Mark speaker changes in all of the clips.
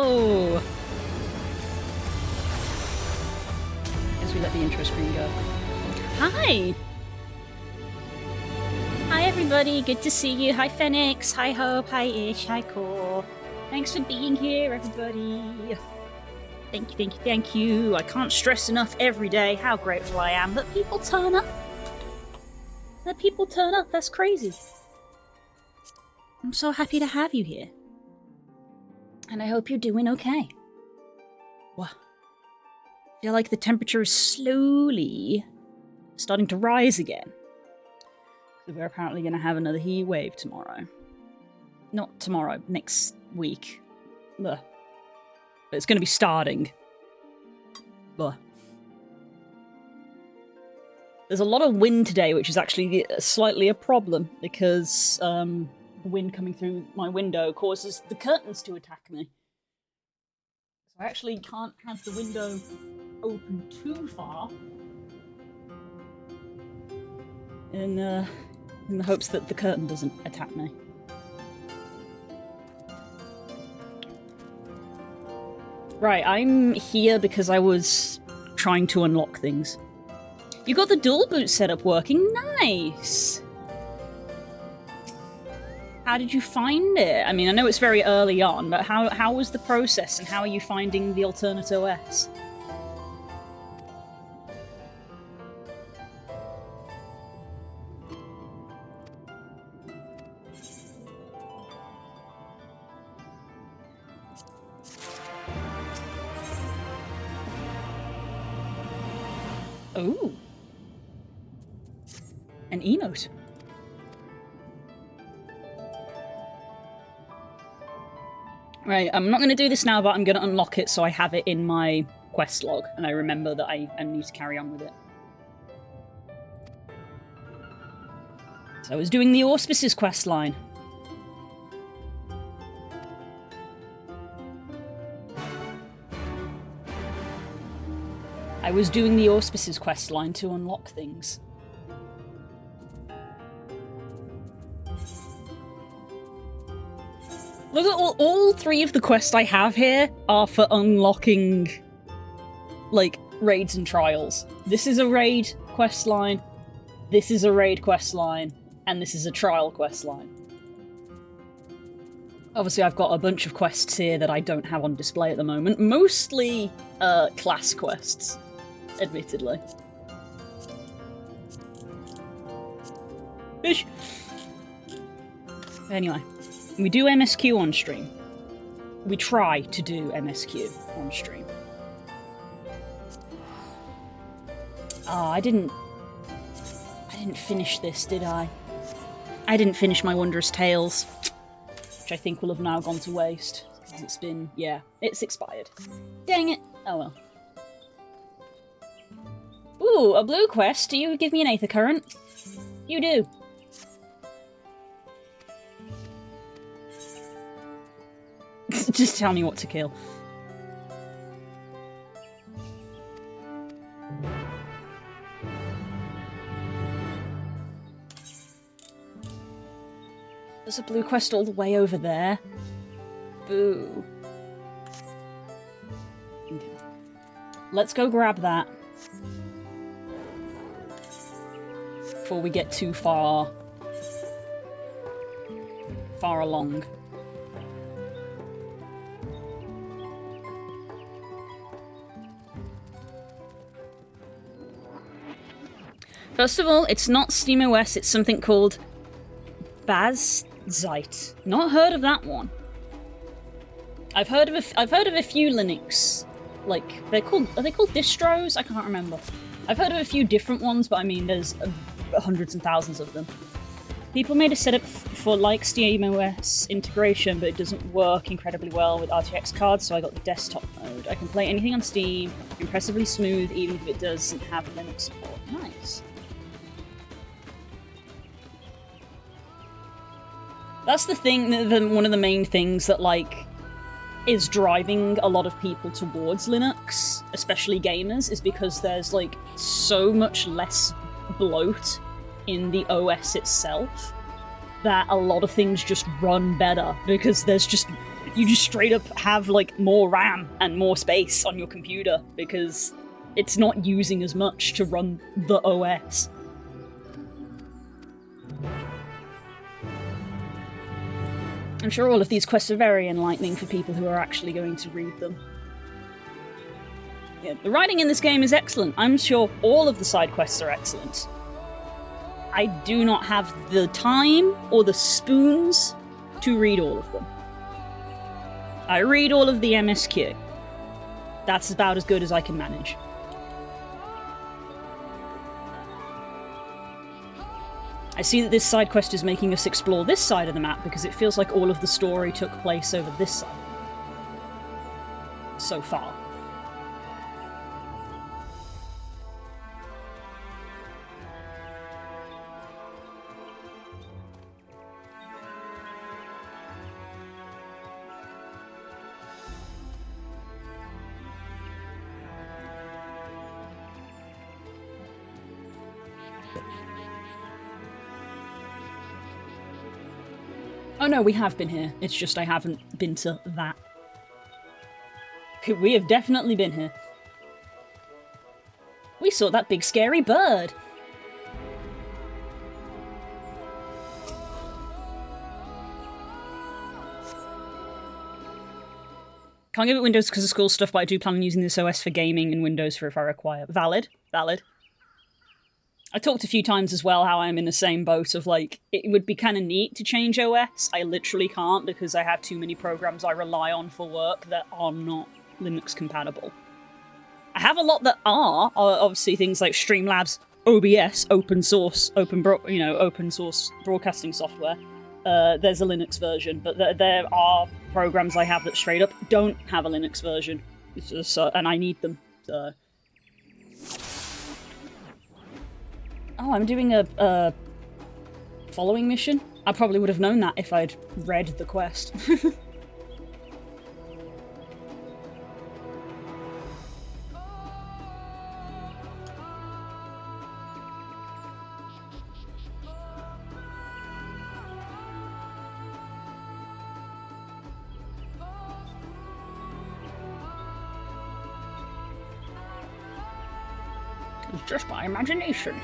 Speaker 1: Hello! Guess we let the intro screen go. Hi! Hi everybody, good to see you. Hi Phoenix, hi Hope, hi Ish, hi Core. Thanks for being here, everybody. Thank you, thank you, thank you. I can't stress enough every day how grateful I am that people turn up. That people turn up, that's crazy. I'm so happy to have you here. And I hope you're doing okay. Wow. I feel like the temperature is slowly starting to rise again. So we're apparently going to have another heat wave tomorrow. Not tomorrow, next week. Ugh. But it's going to be starting. Ugh. There's a lot of wind today, which is actually slightly a problem, because the wind coming through my window causes the curtains to attack me. So I actually can't have the window open too far. In the hopes that the curtain doesn't attack me. Right, I'm here because I was trying to unlock things. You got the dual boot setup working? Nice! How did you find it? I mean, I know it's very early on, but how was the process and how are you finding the alternate OS? Ooh. An emote. Right, I'm not going to do this now, but I'm going to unlock it so I have it in my quest log, and I remember that I need to carry on with it. So I was doing the Auspices quest line. I was doing the Auspices quest line to unlock things. Look at all three of the quests I have here are for unlocking, like, raids and trials. This is a raid quest line, this is a raid quest line, and this is a trial quest line. Obviously I've got a bunch of quests here that I don't have on display at the moment, mostly class quests, admittedly. Bish! Anyway. We do MSQ on stream. We try to do MSQ on stream. Ah, I didn't finish this, did I? I didn't finish my Wondrous Tales, which I think will have now gone to waste, because it's been, yeah, it's expired. Dang it! Oh well. Ooh, a blue quest. Do you give me an Aether Current? You do. Just tell me what to kill. There's a blue quest all the way over there. Boo. Okay. Let's go grab that. Before we get too far along. First of all, it's not SteamOS, it's something called Bazite. Not heard of that one. I've heard of a few Linux, like, are they called distros? I can't remember. I've heard of a few different ones, but I mean, there's hundreds and thousands of them. People made a setup for like SteamOS integration, but it doesn't work incredibly well with RTX cards, so I got the desktop mode. I can play anything on Steam, impressively smooth, even if it doesn't have Linux support. Nice. That's the thing, one of the main things that, like, is driving a lot of people towards Linux, especially gamers, is because there's, like, so much less bloat in the OS itself that a lot of things just run better, because there's just You just straight up have, like, more RAM and more space on your computer because it's not using as much to run the OS. I'm sure all of these quests are very enlightening for people who are actually going to read them. Yeah, the writing in this game is excellent. I'm sure all of the side quests are excellent. I do not have the time or the spoons to read all of them. I read all of the MSQ. That's about as good as I can manage. I see that this side quest is making us explore this side of the map because it feels like all of the story took place over this side. So far. Oh no, we have been here. It's just I haven't been to that. We have definitely been here. We saw that big scary bird. Can't give it Windows because of school stuff, but I do plan on using this OS for gaming and Windows for if I require. Valid. Valid. I talked a few times as well how I'm in the same boat of, like, it would be kind of neat to change OS. I literally can't because I have too many programs I rely on for work that are not Linux compatible. I have a lot that are, obviously things like Streamlabs, OBS, open source broadcasting software. There's a Linux version, but there are programs I have that straight up don't have a Linux version, and I need them, so... Oh, I'm doing a following mission? I probably would have known that if I'd read the quest. It's just my imagination.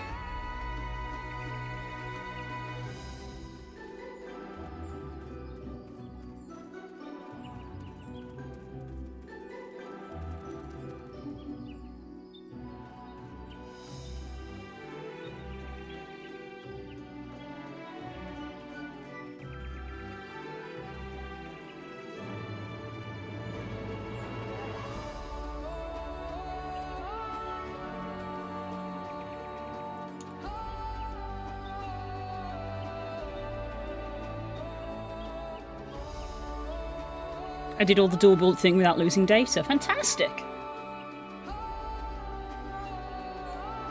Speaker 1: I did all the dual boot thing without losing data. Fantastic!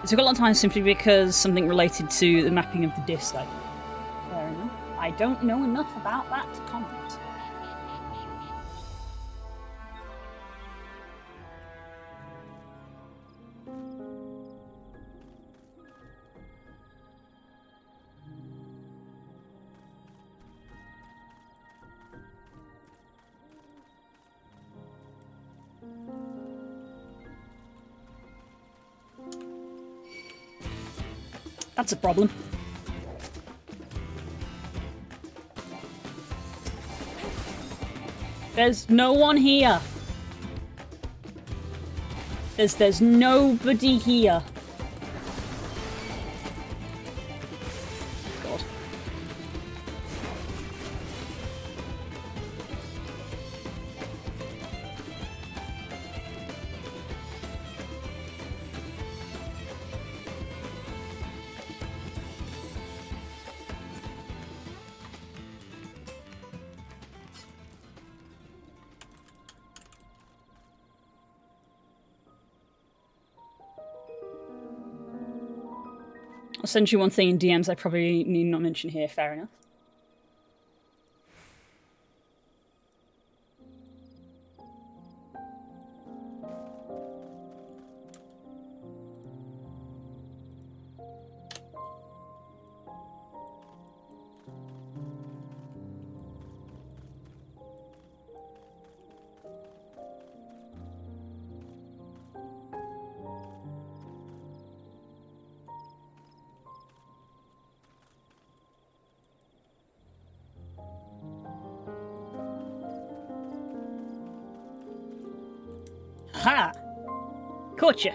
Speaker 1: It took a lot of time simply because something related to the mapping of the disk. Fair enough. I don't know enough about that to comment. That's a problem. There's no one here. There's nobody here. God. I'll send you one thing in DMs I probably need not mention here, fair enough. Aha! Caught you.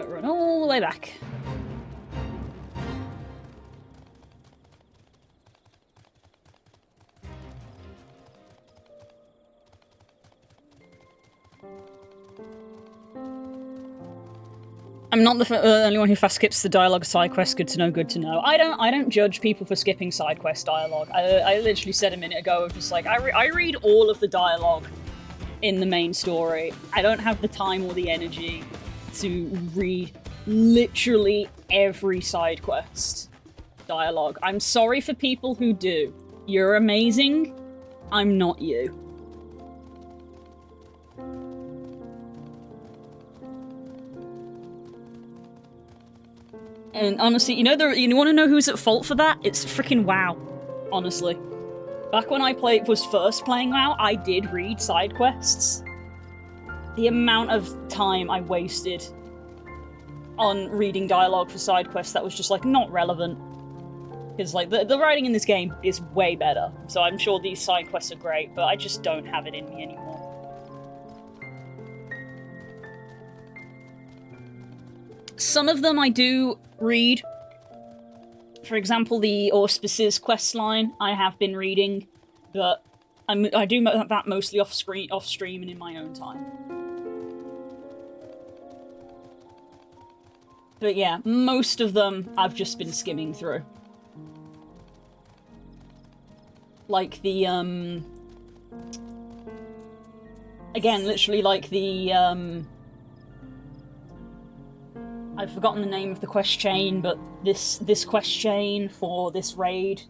Speaker 1: Run all the way back. I'm not the only one who fast skips the dialogue side quest. Good to know. Good to know. I don't judge people for skipping side quest dialogue. I literally said a minute ago, just like I read all of the dialogue in the main story. I don't have the time or the energy to read literally every side quest dialogue. I'm sorry for people who do. You're amazing. I'm not you. And honestly, you want to know who's at fault for that? It's freaking WoW. Honestly. Back when I was first playing WoW, I did read side quests. The amount of time I wasted on reading dialogue for side quests that was just, like, not relevant. Because, like, the writing in this game is way better. So I'm sure these side quests are great, but I just don't have it in me anymore. Some of them I do read. For example, the Auspices questline I have been reading, but I do that mostly off stream and in my own time. But yeah, most of them I've just been skimming through. Like the, again, literally like the, I've forgotten the name of the quest chain, but this quest chain for this raid,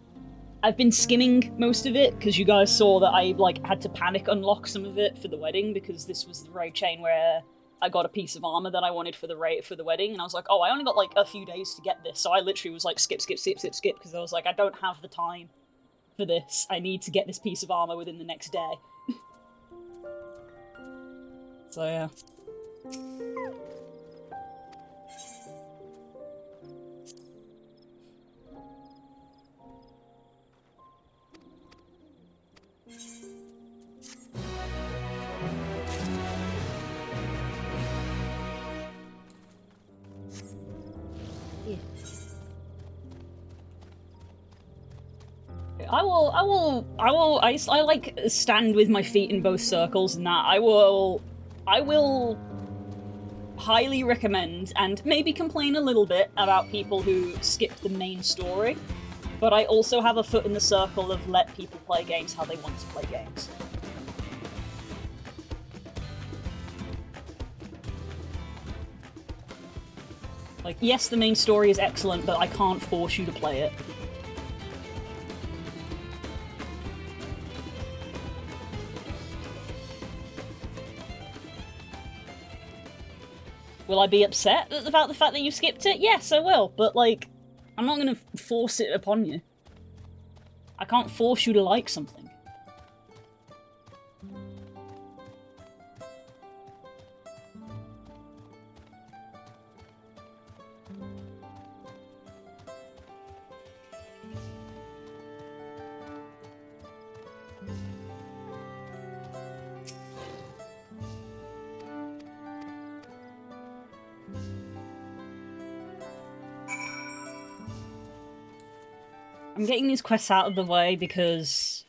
Speaker 1: I've been skimming most of it, because you guys saw that I, like, had to panic unlock some of it for the wedding, because this was the raid chain where I got a piece of armor that I wanted for the wedding, and I was like, oh, I only got, like, a few days to get this, so I literally was like, skip, because I was like, I don't have the time for this. I need to get this piece of armor within the next day. So, yeah. I like stand with my feet in both circles and that. I will highly recommend and maybe complain a little bit about people who skip the main story, but I also have a foot in the circle of let people play games how they want to play games. Like, yes, the main story is excellent, but I can't force you to play it. Will I be upset about the fact that you skipped it? Yes, I will, but, like, I'm not gonna force it upon you. I can't force you to like something. I'm getting these quests out of the way because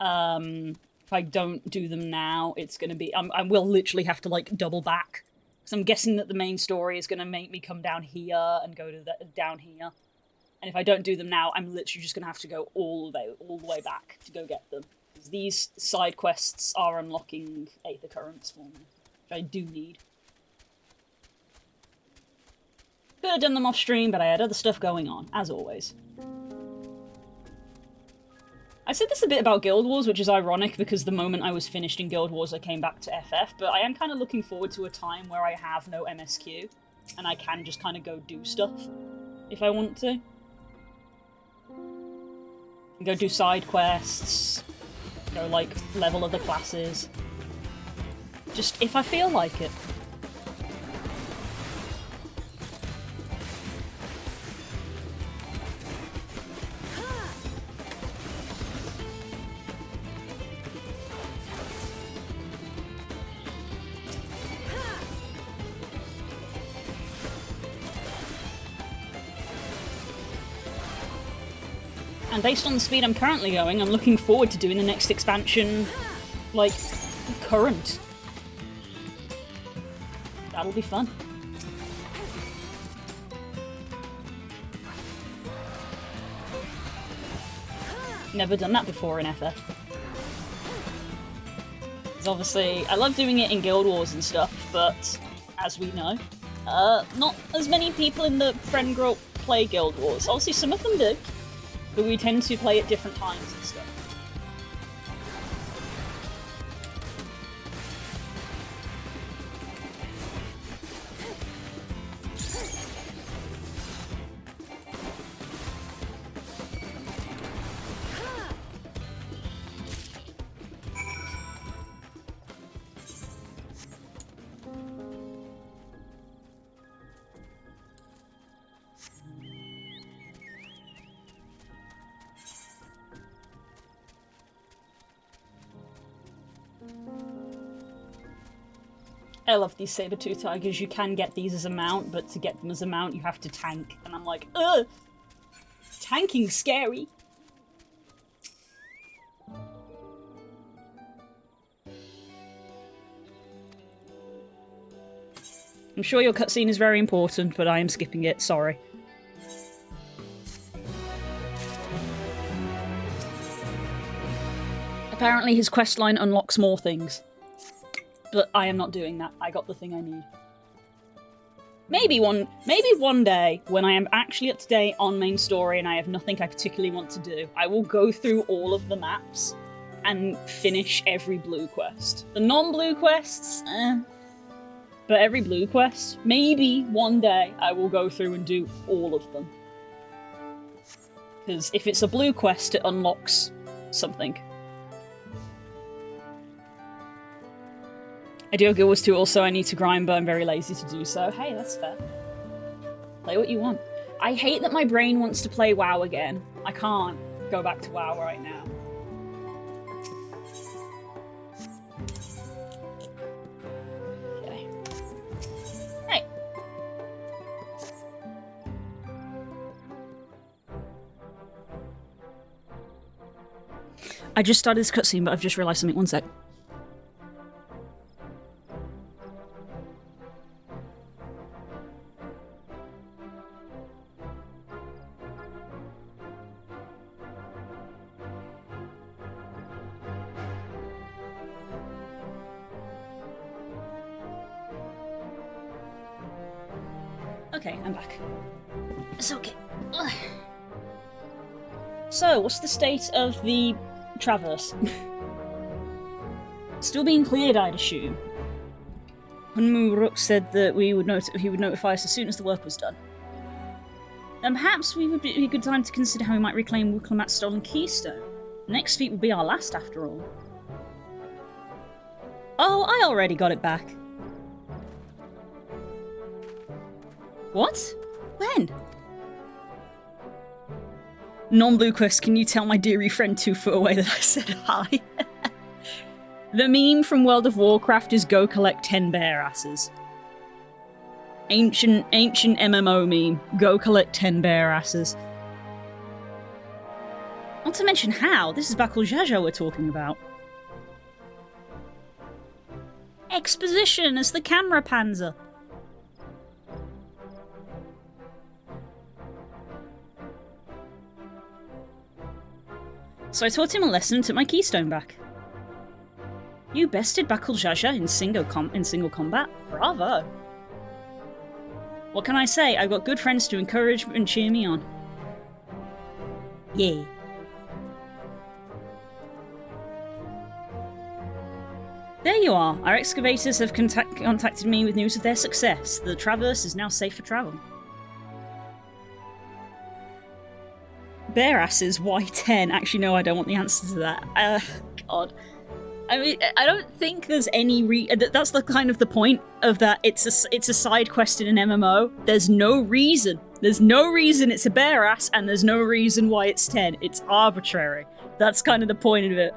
Speaker 1: if I don't do them now, it's gonna be... I will literally have to, like, double back. Because I'm guessing that the main story is gonna make me come down here and go to down here. And if I don't do them now, I'm literally just gonna have to go all the way back to go get them. Because these side quests are unlocking Aether Currents for me, which I do need. Could have done them off stream, but I had other stuff going on, as always. I said this a bit about Guild Wars, which is ironic because the moment I was finished in Guild Wars, I came back to FF, but I am kind of looking forward to a time where I have no MSQ, and I can just kind of go do stuff, if I want to. Go do side quests, go, like, level other classes. Just if I feel like it. And based on the speed I'm currently going, I'm looking forward to doing the next expansion, like, current. That'll be fun. Never done that before in FF. Because obviously, I love doing it in Guild Wars and stuff, but, as we know, not as many people in the friend group play Guild Wars. Obviously, some of them do. But we tend to play at different times and stuff. I love these saber-tooth tigers. You can get these as a mount, but to get them as a mount, you have to tank. And I'm like, ugh! Tanking's scary! I'm sure your cutscene is very important, but I am skipping it, sorry. Apparently his questline unlocks more things. But I am not doing that. I got the thing I need. Maybe one day, when I am actually up to date on main story and I have nothing I particularly want to do, I will go through all of the maps and finish every blue quest. The non-blue quests, but every blue quest, maybe one day I will go through and do all of them. Because if it's a blue quest, it unlocks something. I do have Guild Wars 2 also, I need to grind, but I'm very lazy to do so. Hey, that's fair. Play what you want. I hate that my brain wants to play WoW again. I can't go back to WoW right now. Okay. Hey! I just started this cutscene, but I've just realised something. One sec. Okay, I'm back. It's okay. Ugh. So, what's the state of the Traverse? Still being cleared, I'd assume. Hunmu Rook said that he would notify us as soon as the work was done. And perhaps we would be a good time to consider how we might reclaim Wuklamat's stolen keystone. The next feat would be our last, after all. Oh, I already got it back. What? When? Non-blue quest, can you tell my dearie friend 2 foot away that I said hi? The meme from World of Warcraft is go collect 10 bear asses. Ancient MMO meme. Go collect 10 bear asses. Not to mention how. This is Bakul Jaja we're talking about. Exposition as the camera pans up. So I taught him a lesson and took my keystone back. You bested Bakul Jaja in single combat? Bravo! What can I say? I've got good friends to encourage and cheer me on. Yeah. There you are. Our excavators have contacted me with news of their success. The Traverse is now safe for travel. Bare asses, why 10? Actually, no, I don't want the answer to that. God. I mean, I don't think there's any that's the kind of the point of that. It's a side quest in an MMO. There's no reason. There's no reason it's a bare ass, and there's no reason why it's 10. It's arbitrary. That's kind of the point of it.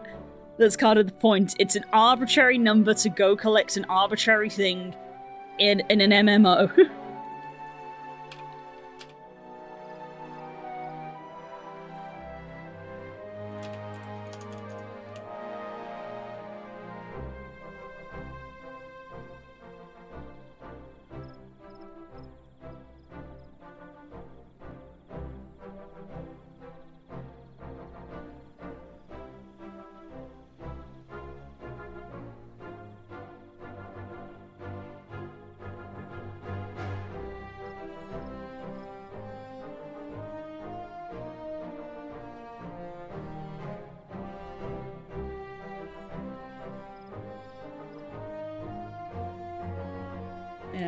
Speaker 1: That's kind of the point. It's an arbitrary number to go collect an arbitrary thing in an MMO.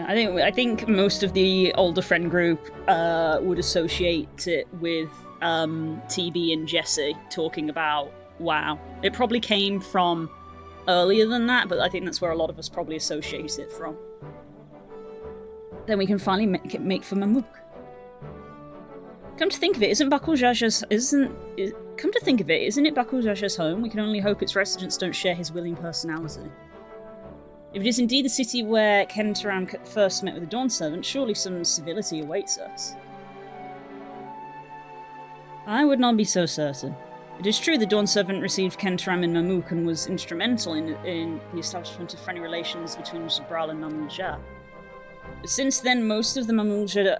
Speaker 1: I think most of the older friend group would associate it with TB and Jesse talking about WoW. It probably came from earlier than that, but I think that's where a lot of us probably associate it from. Then we can finally make for Mamook. Come to think of it, isn't it Bakul Jaja's home? We can only hope its residents don't share his willing personality. If it is indeed the city where Kentaram first met with the Dawn Servant, surely some civility awaits us. I would not be so certain. It is true the Dawn Servant received Kentaram in Mamook and was instrumental in the establishment of friendly relations between Zabral and Mamulja. But since then, most of the Mamulja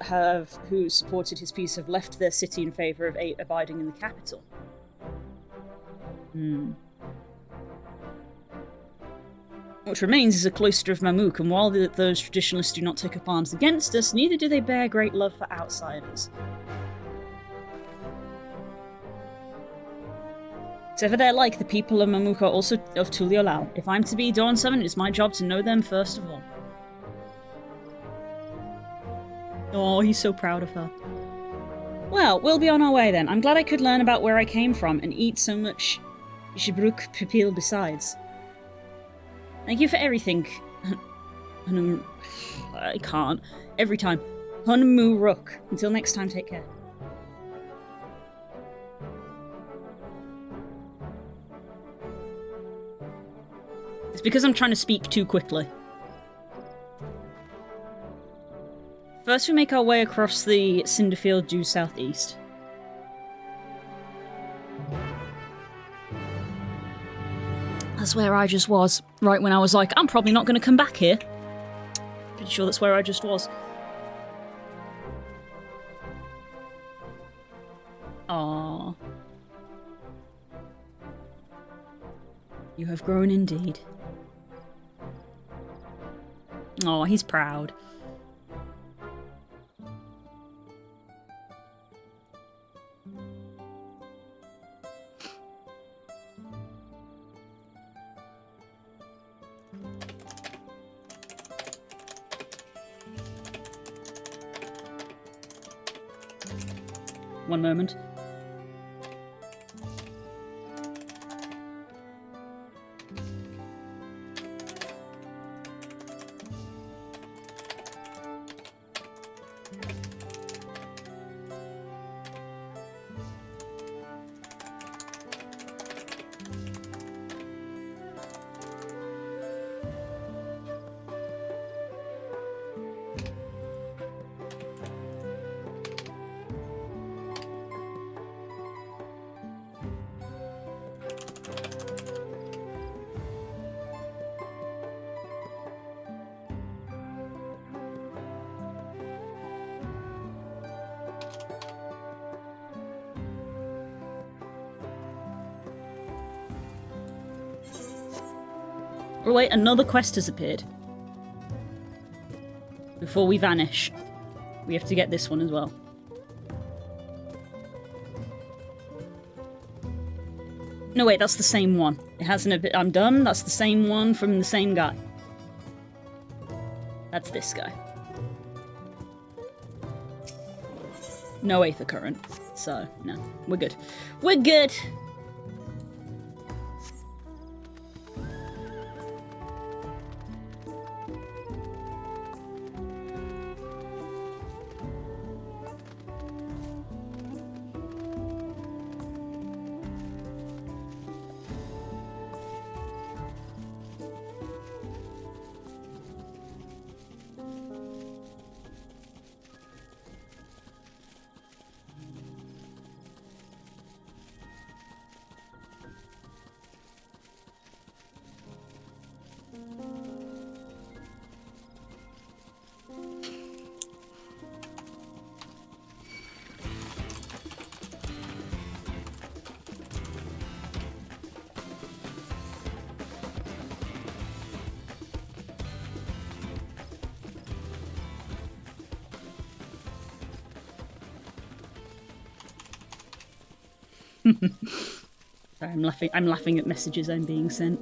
Speaker 1: who supported his peace have left their city in favour of abiding in the capital. What remains is a cloister of Mamook, and while those traditionalists do not take up arms against us, neither do they bear great love for outsiders. Whatever they're like, the people of Mamook are also of Tuliolal. If I'm to be Dawn Servant, it's my job to know them first of all. Oh, he's so proud of her. Well, we'll be on our way then. I'm glad I could learn about where I came from and eat so much Jibruk Pipil besides. Thank you for everything. I can't. Every time. Hunmu Rook. Until next time, take care. It's because I'm trying to speak too quickly. First we make our way across the Cinderfield due southeast. That's where I just was. Right when I was like, I'm probably not going to come back here. Pretty sure that's where I just was. Aww. You have grown indeed. Oh, he's proud. One moment. Oh wait, another quest has appeared. Before we vanish, we have to get this one as well. No, wait, that's the same one. It hasn't a bit. I'm done. That's the same one from the same guy. That's this guy. No Aether Current. So, no. We're good. We're good! Sorry, I'm laughing at messages I'm being sent.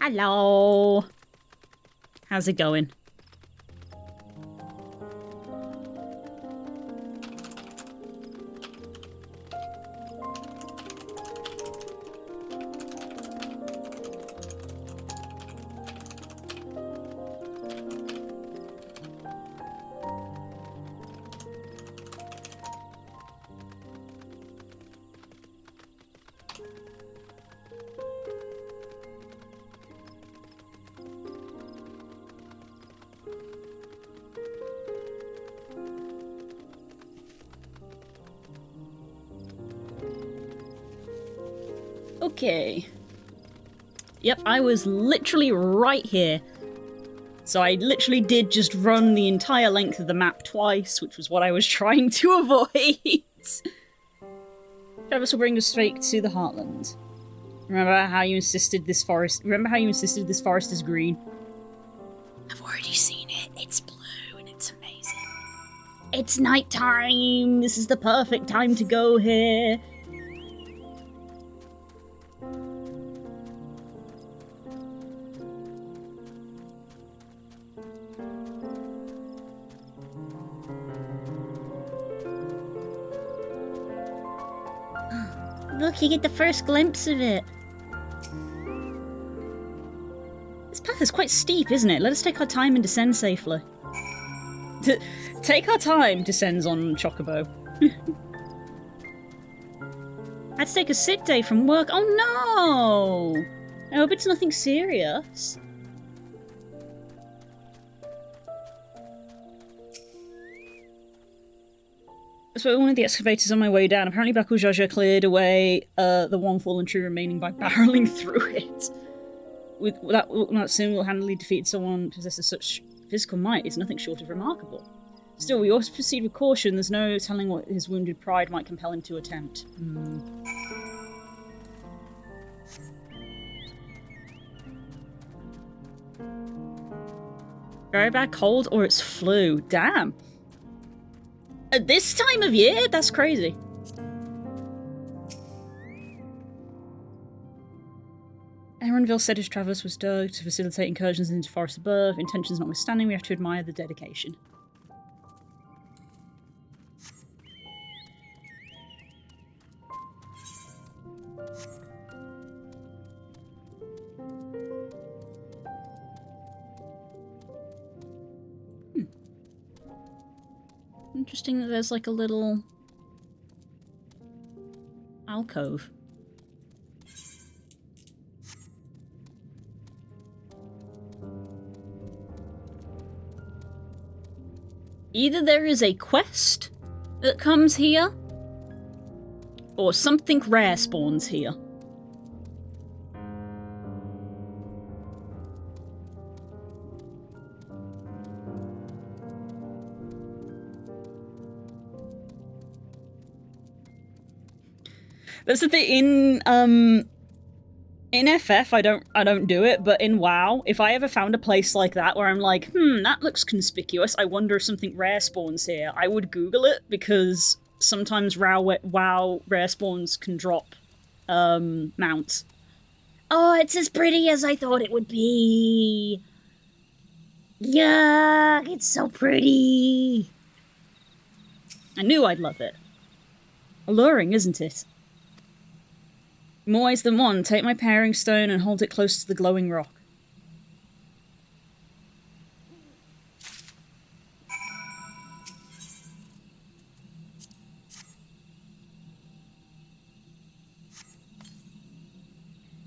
Speaker 1: Hello. How's it going? Okay. Yep, I was literally right here. So I literally did just run the entire length of the map twice, which was what I was trying to avoid. Travis will bring us straight to the Heartland. Remember how you insisted this forest is green? I've already seen it. It's blue and it's amazing. It's nighttime. This is the perfect time to go here. Look, you get the first glimpse of it. This path is quite steep, isn't it? Let us take our time and descend safely. Take our time descends on Chocobo. I had to take a sick day from work. Oh no! I hope it's nothing serious. So one of the excavators on my way down. Apparently Baku Jaja cleared away the one fallen tree remaining by barreling through it. With that single-handedly defeated someone possesses such physical might is nothing short of remarkable. Still, we always proceed with caution. There's no telling what his wounded pride might compel him to attempt. Very bad cold or it's flu. Damn. At this time of year? That's crazy. Aaronville said his traverse was dug to facilitate incursions into forests above. Intentions notwithstanding, we have to admire the dedication. Interesting that there's like a little alcove. Either there is a quest that comes here, or something rare spawns here. That's the thing, in FF, I don't do it, but in WoW, if I ever found a place like that where I'm like, that looks conspicuous, I wonder if something rare spawns here, I would Google it, because sometimes WoW rare spawns can drop, mounts. Oh, it's as pretty as I thought it would be! Yuck, it's so pretty! I knew I'd love it. Alluring, isn't it? More ways than one, take my pairing stone and hold it close to the glowing rock.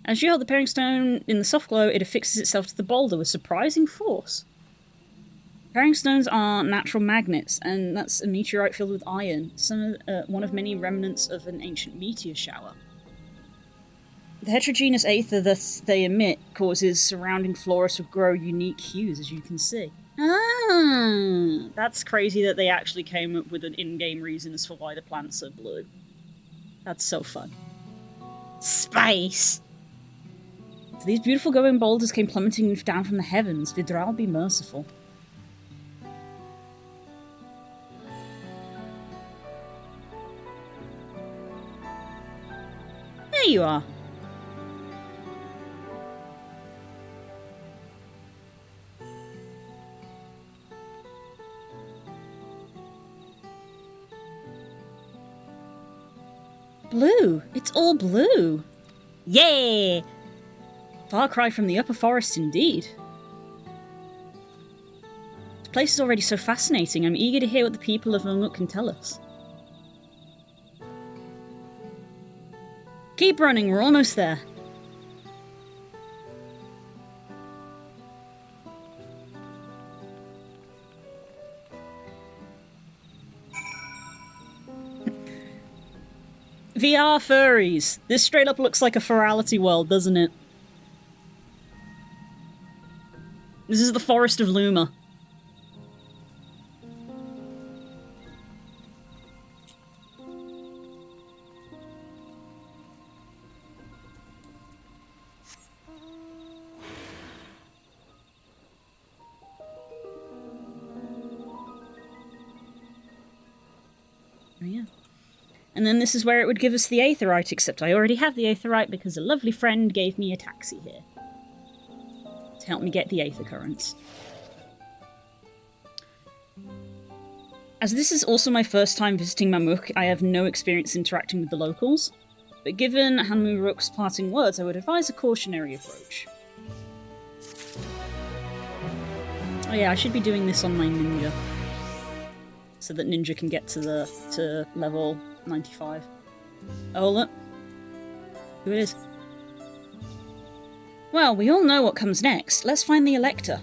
Speaker 1: As you hold the pairing stone in the soft glow, it affixes itself to the boulder with surprising force. Pairing stones are natural magnets, and that's a meteorite filled with iron, one of many remnants of an ancient meteor shower. The heterogeneous aether that they emit causes surrounding flora to grow unique hues, as you can see. Ah, that's crazy that they actually came up with an in-game reason as for why the plants are blue. That's so fun. Space! If these beautiful glowing boulders came plummeting down from the heavens, Vidral be merciful. There you are. Blue! It's all blue! Yay! Far cry from the upper forest indeed. This place is already so fascinating. I'm eager to hear what the people of Unlook can tell us. Keep running, we're almost there. VR furries. This straight up looks like a furality world, doesn't it? This is the Forest of Luma. Oh, yeah. And then this is where it would give us the aetherite, except I already have the aetherite because a lovely friend gave me a taxi here to help me get the aether currents. As this is also my first time visiting Mamuk, I have no experience interacting with the locals, but given Hanmu-Rook's parting words, I would advise a cautionary approach. Oh yeah, I should be doing this on my ninja, so that ninja can get to level 95. Oh, hold up. Who it is? Well, we all know what comes next. Let's find the Elector.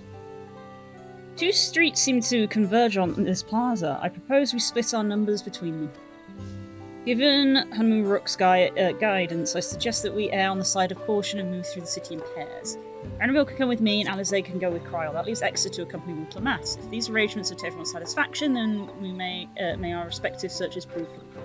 Speaker 1: Two streets seem to converge on this plaza. I propose we split our numbers between them. Given Hanmu-Rook's guidance, I suggest that we err on the side of caution and move through the city in pairs. Annabelle can come with me, and Alize can go with Kryl. That leaves Exeter to accompany with Clemat. If these arrangements are to everyone's satisfaction, then we may our respective searches prove fruitful.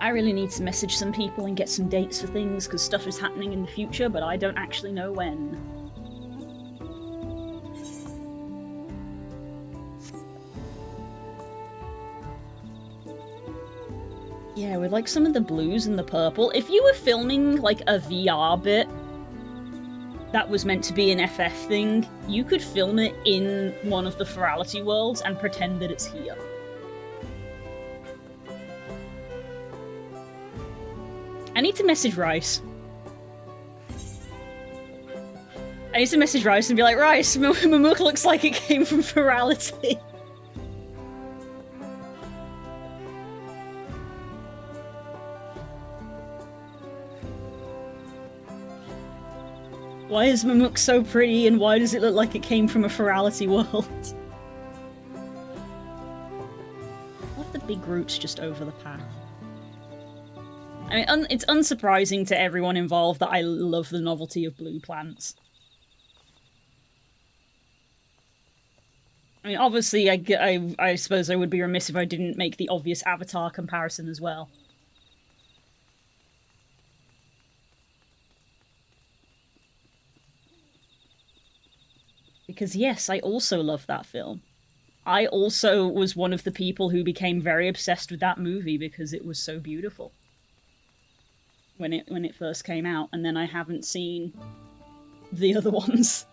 Speaker 1: I really need to message some people and get some dates for things, because stuff is happening in the future, but I don't actually know when. Yeah, with like some of the blues and the purple. If you were filming like a VR bit that was meant to be an FF thing, you could film it in one of the Ferality worlds and pretend that it's here. I need to message Rice. I need to message Rice and be like, Rice, Mamook looks like it came from Ferality. Why is Mamook so pretty, and why does it look like it came from a Ferality world? I love the big roots just over the path. I mean, it's unsurprising to everyone involved that I love the novelty of blue plants. I mean, obviously, I suppose I would be remiss if I didn't make the obvious Avatar comparison as well. Because yes, I also love that film. I also was one of the people who became very obsessed with that movie because it was so beautiful when it first came out, and then I haven't seen the other ones.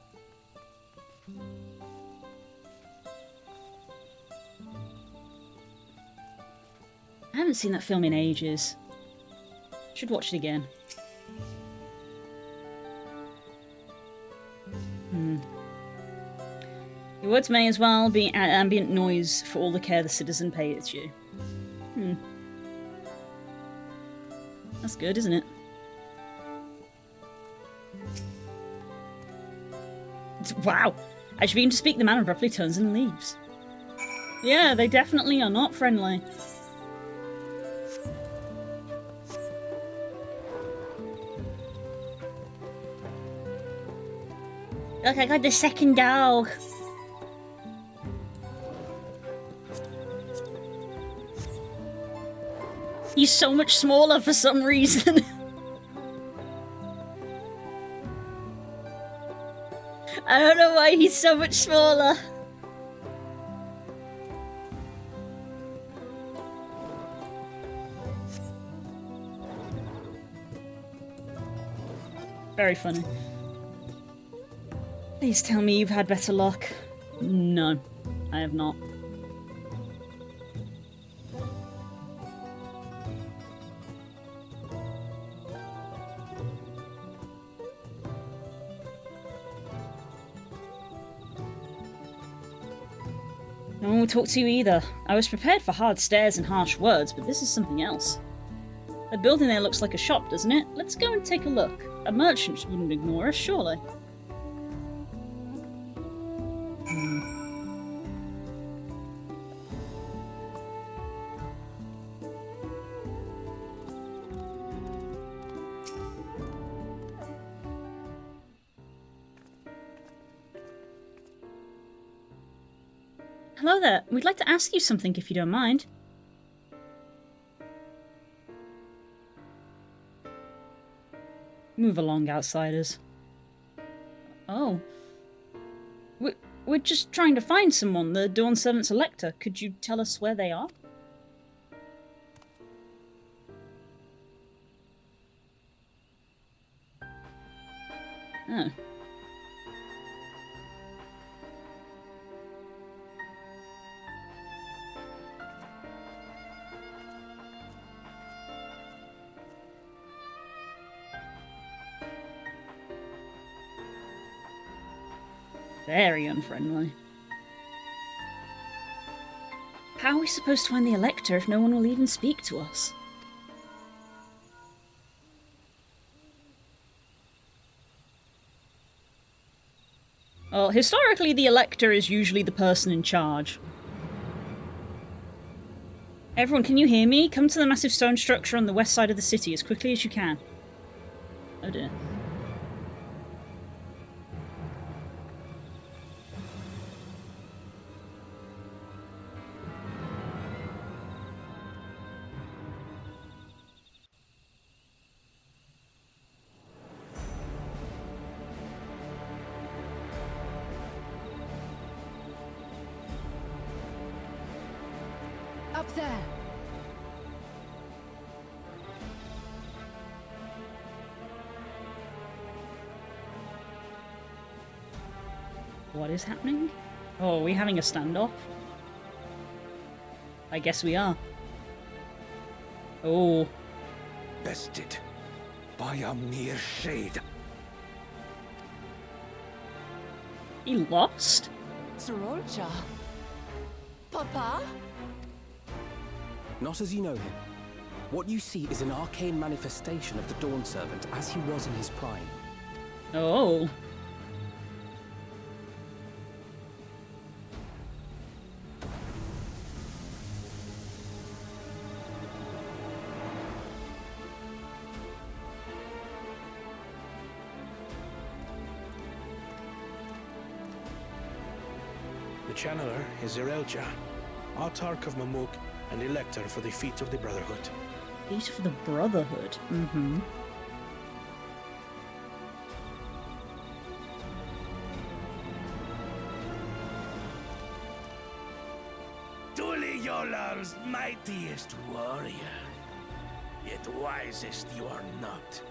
Speaker 1: I haven't seen that film in ages. Should watch it again. Your words may as well be ambient noise for all the care the citizen pays you. That's good, isn't it? Wow! I should begin to speak, the man abruptly turns and leaves. Yeah, they definitely are not friendly. Look, I got the second dog! He's so much smaller for some reason. I don't know why he's so much smaller. Very funny. Please tell me you've had better luck. No, I have not. No one will talk to you either. I was prepared for hard stares and harsh words, but this is something else. The building there looks like a shop, doesn't it? Let's go and take a look. A merchant wouldn't ignore us, surely. Hello there. We'd like to ask you something if you don't mind. Move along, outsiders. Oh. We're just trying to find someone, the Dawn Servant's Elector. Could you tell us where they are? Oh. Very unfriendly. How are we supposed to find the Elector if no one will even speak to us? Well, historically, the Elector is usually the person in charge. Everyone, can you hear me? Come to the massive stone structure on the west side of the city as quickly as you can. Oh dear.
Speaker 2: there.
Speaker 1: What is happening? Oh, are we having a standoff? I guess we are. Oh.
Speaker 3: Bested by a mere shade.
Speaker 1: He lost?
Speaker 2: Sorolcha. Papa?
Speaker 4: Not as you know him. What you see is an arcane manifestation of the Dawn Servant as he was in his prime.
Speaker 1: Oh.
Speaker 5: The Channeler is Zerelcha, Autarch of Mamuk and Elector for the Feet of the Brotherhood.
Speaker 1: Feet of the Brotherhood. Mm-hmm.
Speaker 6: Truly Yolar's mightiest warrior, yet wisest you are not.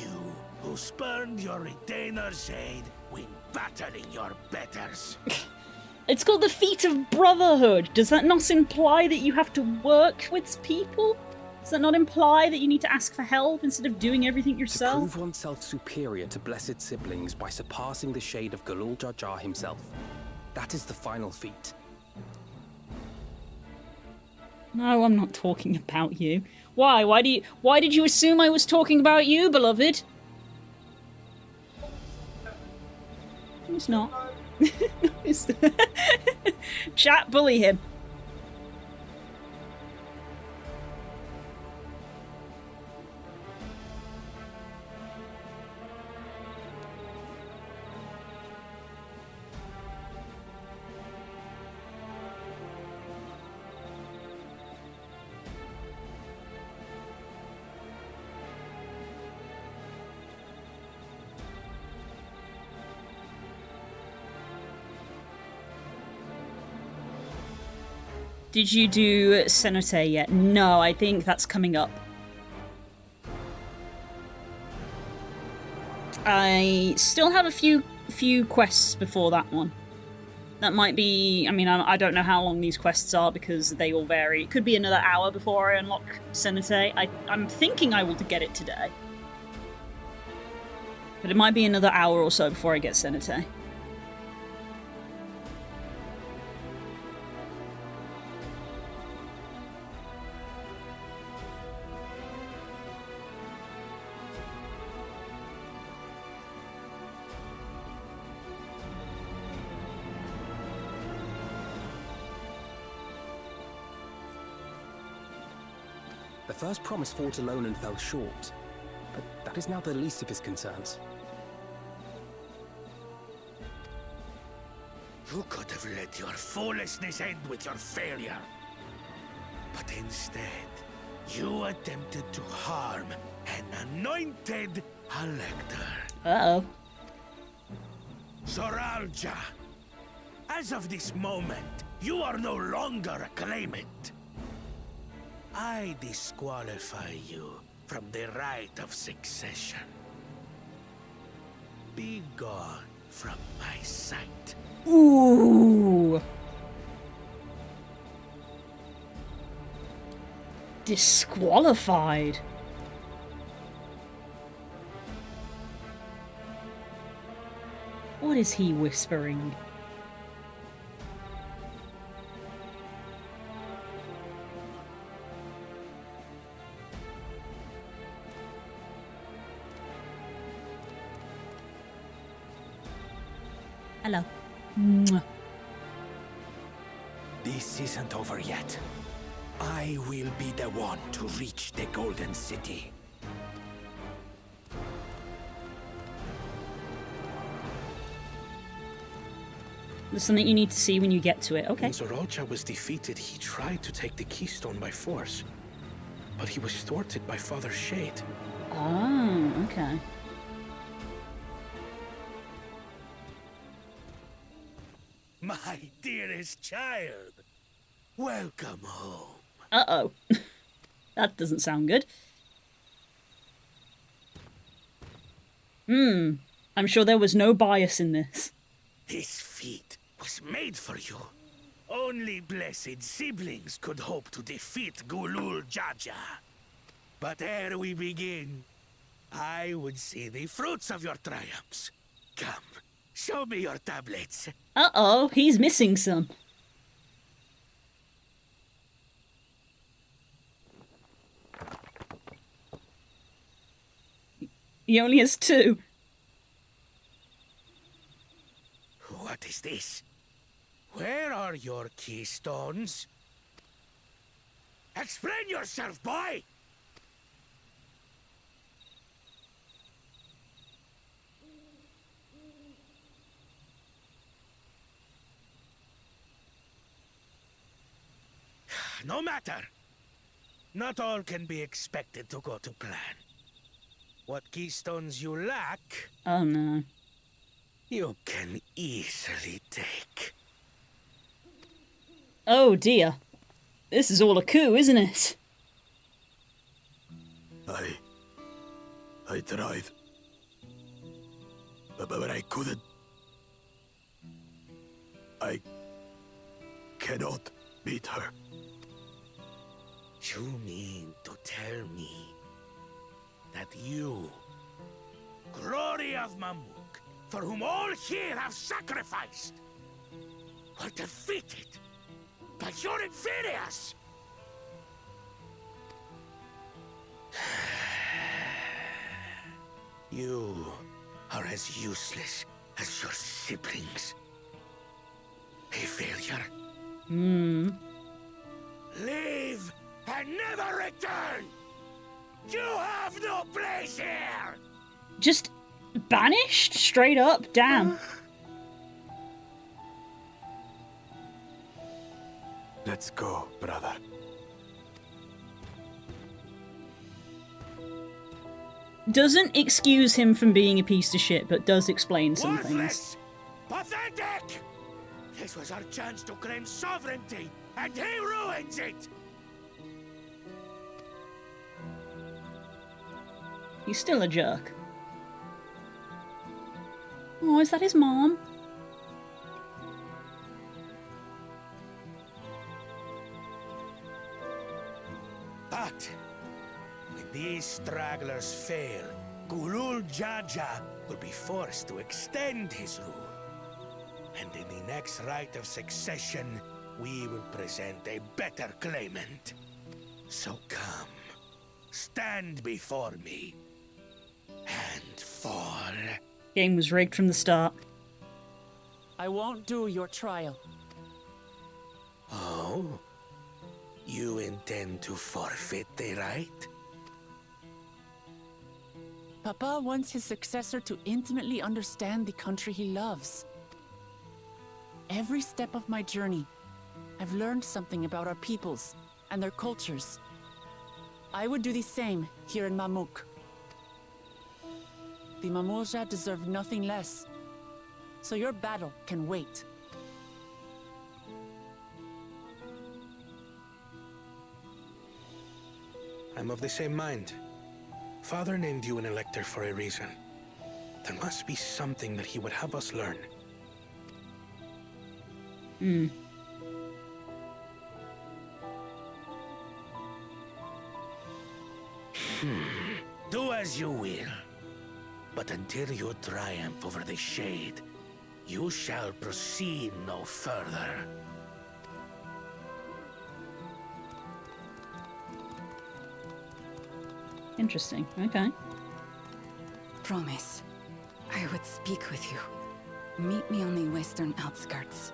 Speaker 6: You, who spurned your retainer's aid when battling your betters.
Speaker 1: It's called the Feet of Brotherhood. Does that not imply that you have to work with people? Does that not imply that you need to ask for help instead of doing everything
Speaker 4: To
Speaker 1: yourself?
Speaker 4: prove oneself superior to blessed siblings by surpassing the shade of Galul Jar Jar himself. That is the final feat.
Speaker 1: No, I'm not talking about you. Why? Why did you assume I was talking about you, beloved? It's not. No, it's Chat, bully him. Did you do Cenote yet? No, I think that's coming up. I still have a few quests before that one. That might be... I mean, I don't know how long these quests are because they all vary. It could be another hour before I unlock Cenote. I'm thinking I will get it today. But it might be another hour or so before I get Cenote.
Speaker 4: The first promise fought alone and fell short, but that is now the least of his concerns.
Speaker 6: You could have let your foolishness end with your failure. But instead, you attempted to harm an anointed elector.
Speaker 1: Uh-oh.
Speaker 6: Soralja, as of this moment, you are no longer a claimant. I disqualify you from the right of succession. Be gone from my sight.
Speaker 1: Ooh. Disqualified. What is he whispering? Hello. Mwah.
Speaker 3: This isn't over yet. I will be the one to reach the Golden City.
Speaker 1: There's something you need to see when you get to it. Okay.
Speaker 5: When Sorolcha was defeated, he tried to take the keystone by force. But he was thwarted by Father Shade.
Speaker 1: Oh, okay.
Speaker 6: My dearest child, welcome home.
Speaker 1: Uh-oh. That doesn't sound good. I'm sure there was no bias in this.
Speaker 6: This feat was made for you. Only blessed siblings could hope to defeat Gulul Jaja. But ere we begin, I would see the fruits of your triumphs. Come, show me your tablets.
Speaker 1: Uh-oh, he's missing some. He only has 2.
Speaker 6: What is this? Where are your keystones? Explain yourself, boy! No matter. Not all can be expected to go to plan. What keystones you lack,
Speaker 1: Oh no.
Speaker 6: you can easily take.
Speaker 1: Oh dear. This is all a coup, isn't it?
Speaker 3: I tried. But I couldn't. I cannot beat her.
Speaker 6: You mean to tell me that you, glory of Mamuk, for whom all here have sacrificed, were defeated by your inferiors? You are as useless as your siblings. A failure. Leave and never return! You have no place here!
Speaker 1: Just banished? Straight up? Damn.
Speaker 3: Let's go, brother.
Speaker 1: Doesn't excuse him from being a piece of shit, but does explain some things.
Speaker 6: Worthless! Pathetic! This was our chance to claim sovereignty, and he ruins it!
Speaker 1: He's still a jerk. Oh, is that his mom?
Speaker 6: But when these stragglers fail, Gulul Jaja will be forced to extend his rule. And in the next rite of succession, we will present a better claimant. So come, stand before me, and fall.
Speaker 1: Game was rigged from the start.
Speaker 2: I won't do your trial.
Speaker 6: Oh? You intend to forfeit the right?
Speaker 2: Papa wants his successor to intimately understand the country he loves. Every step of my journey, I've learned something about our peoples and their cultures. I would do the same here in Mamuk. The Mamulja deserve nothing less, so your battle can wait.
Speaker 5: I'm of the same mind. Father named you an elector for a reason. There must be something that he would have us learn.
Speaker 6: Do as you will. But until you triumph over the Shade, you shall proceed no further.
Speaker 1: Interesting. Okay.
Speaker 7: Promise. I would speak with you. Meet me on the western outskirts.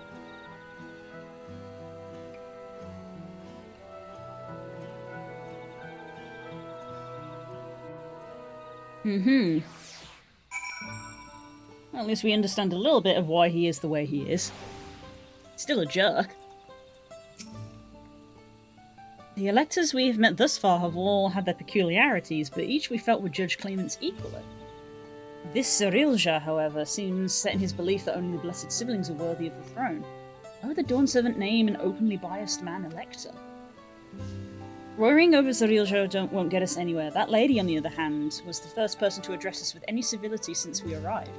Speaker 1: Well, at least we understand a little bit of why he is the way he is. Still a jerk. The electors we've met thus far have all had their peculiarities, but each we felt would judge claimants equally. This Cyrilja, however, seems set in his belief that only the blessed siblings are worthy of the throne. Oh, the Dawn Servant name an openly biased man elector. Roaring over Zariljo won't get us anywhere. That lady, on the other hand, was the first person to address us with any civility since we arrived.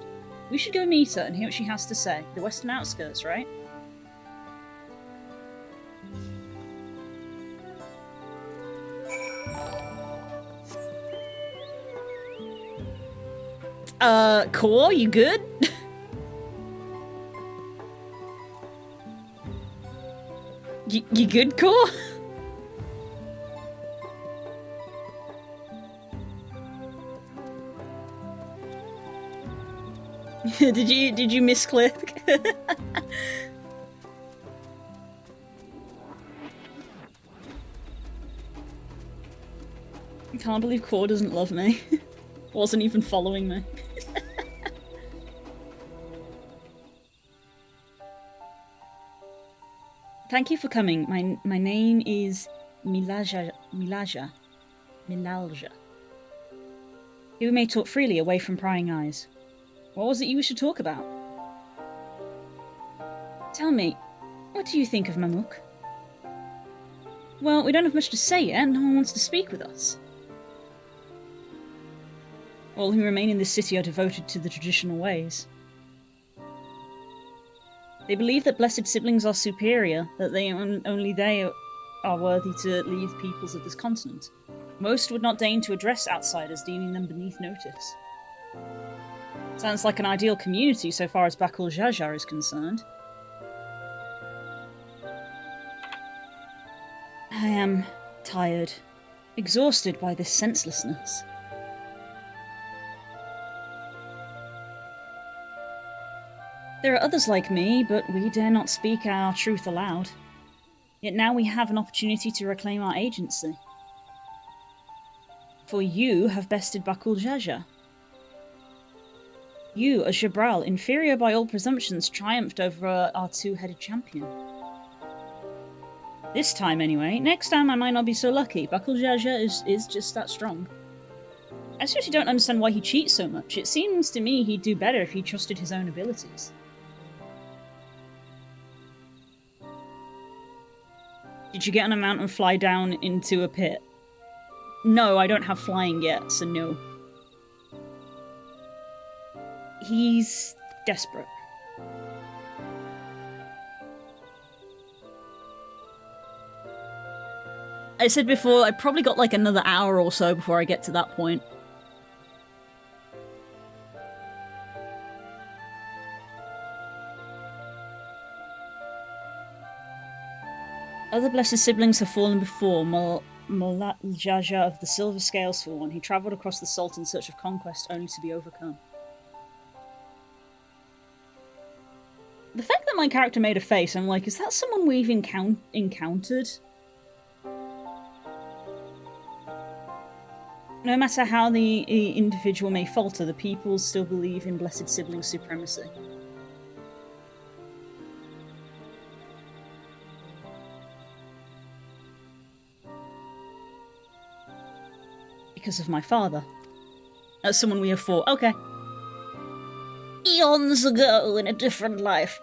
Speaker 1: We should go meet her and hear what she has to say. The western outskirts, right? Core, you good? You good, Core? Did you misclick? I can't believe Core doesn't love me. Wasn't even following me. Thank you for coming. My name is Milalja. Here we may talk freely, away from prying eyes. What was it you wish to talk about? Tell me, what do you think of Mamuk? Well, we don't have much to say yet, no one wants to speak with us. All who remain in this city are devoted to the traditional ways. They believe that blessed siblings are superior, that only they are worthy to lead peoples of this continent. Most would not deign to address outsiders, deeming them beneath notice. Sounds like an ideal community so far as Bakul Jajar is concerned. I am tired, exhausted by this senselessness. There are others like me, but we dare not speak our truth aloud. Yet now we have an opportunity to reclaim our agency. For you have bested Bakul Jaja. You, a Jabral, inferior by all presumptions, triumphed over our two-headed champion. This time, anyway. Next time I might not be so lucky. Bakul Jaja is just that strong. I seriously don't understand why he cheats so much. It seems to me he'd do better if he trusted his own abilities. Did you get on a mountain and fly down into a pit? No, I don't have flying yet, so no. He's desperate. I said before, I probably got like another hour or so before I get to that point. Other blessed siblings have fallen before. Molat Jaja of the Silver Scales for one. He travelled across the salt in search of conquest, only to be overcome. The fact that my character made a face, I'm like, is that someone we've encountered? No matter how the individual may falter, the people still believe in blessed sibling supremacy. Because of my father. That's someone we have fought. Okay. Eons ago, in a different life.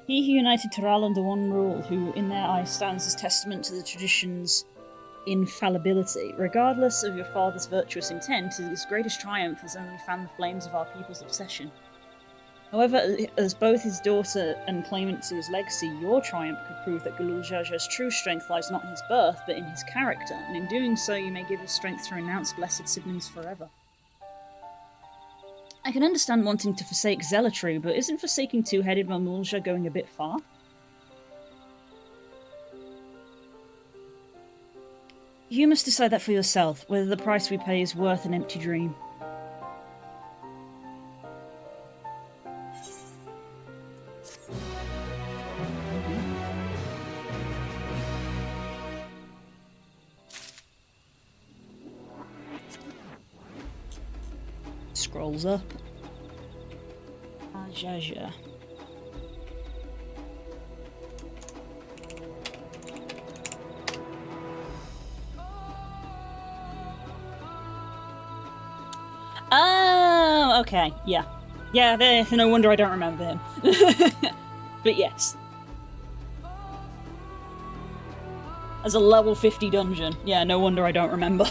Speaker 1: He who united Taral under one rule, who in their eyes stands as testament to the tradition's infallibility. Regardless of your father's virtuous intent, his greatest triumph has only fanned the flames of our people's obsession. However, as both his daughter and claimant to his legacy, your triumph could prove that Galul Jaja's true strength lies not in his birth, but in his character, and in doing so you may give us strength to renounce blessed siblings forever. I can understand wanting to forsake zealotry, but isn't forsaking two-headed Mamulja going a bit far? You must decide that for yourself, whether the price we pay is worth an empty dream. Scrolls up. Jaja. Oh, okay, yeah. Yeah, no wonder I don't remember him. But yes. As a level 50 dungeon. Yeah, no wonder I don't remember.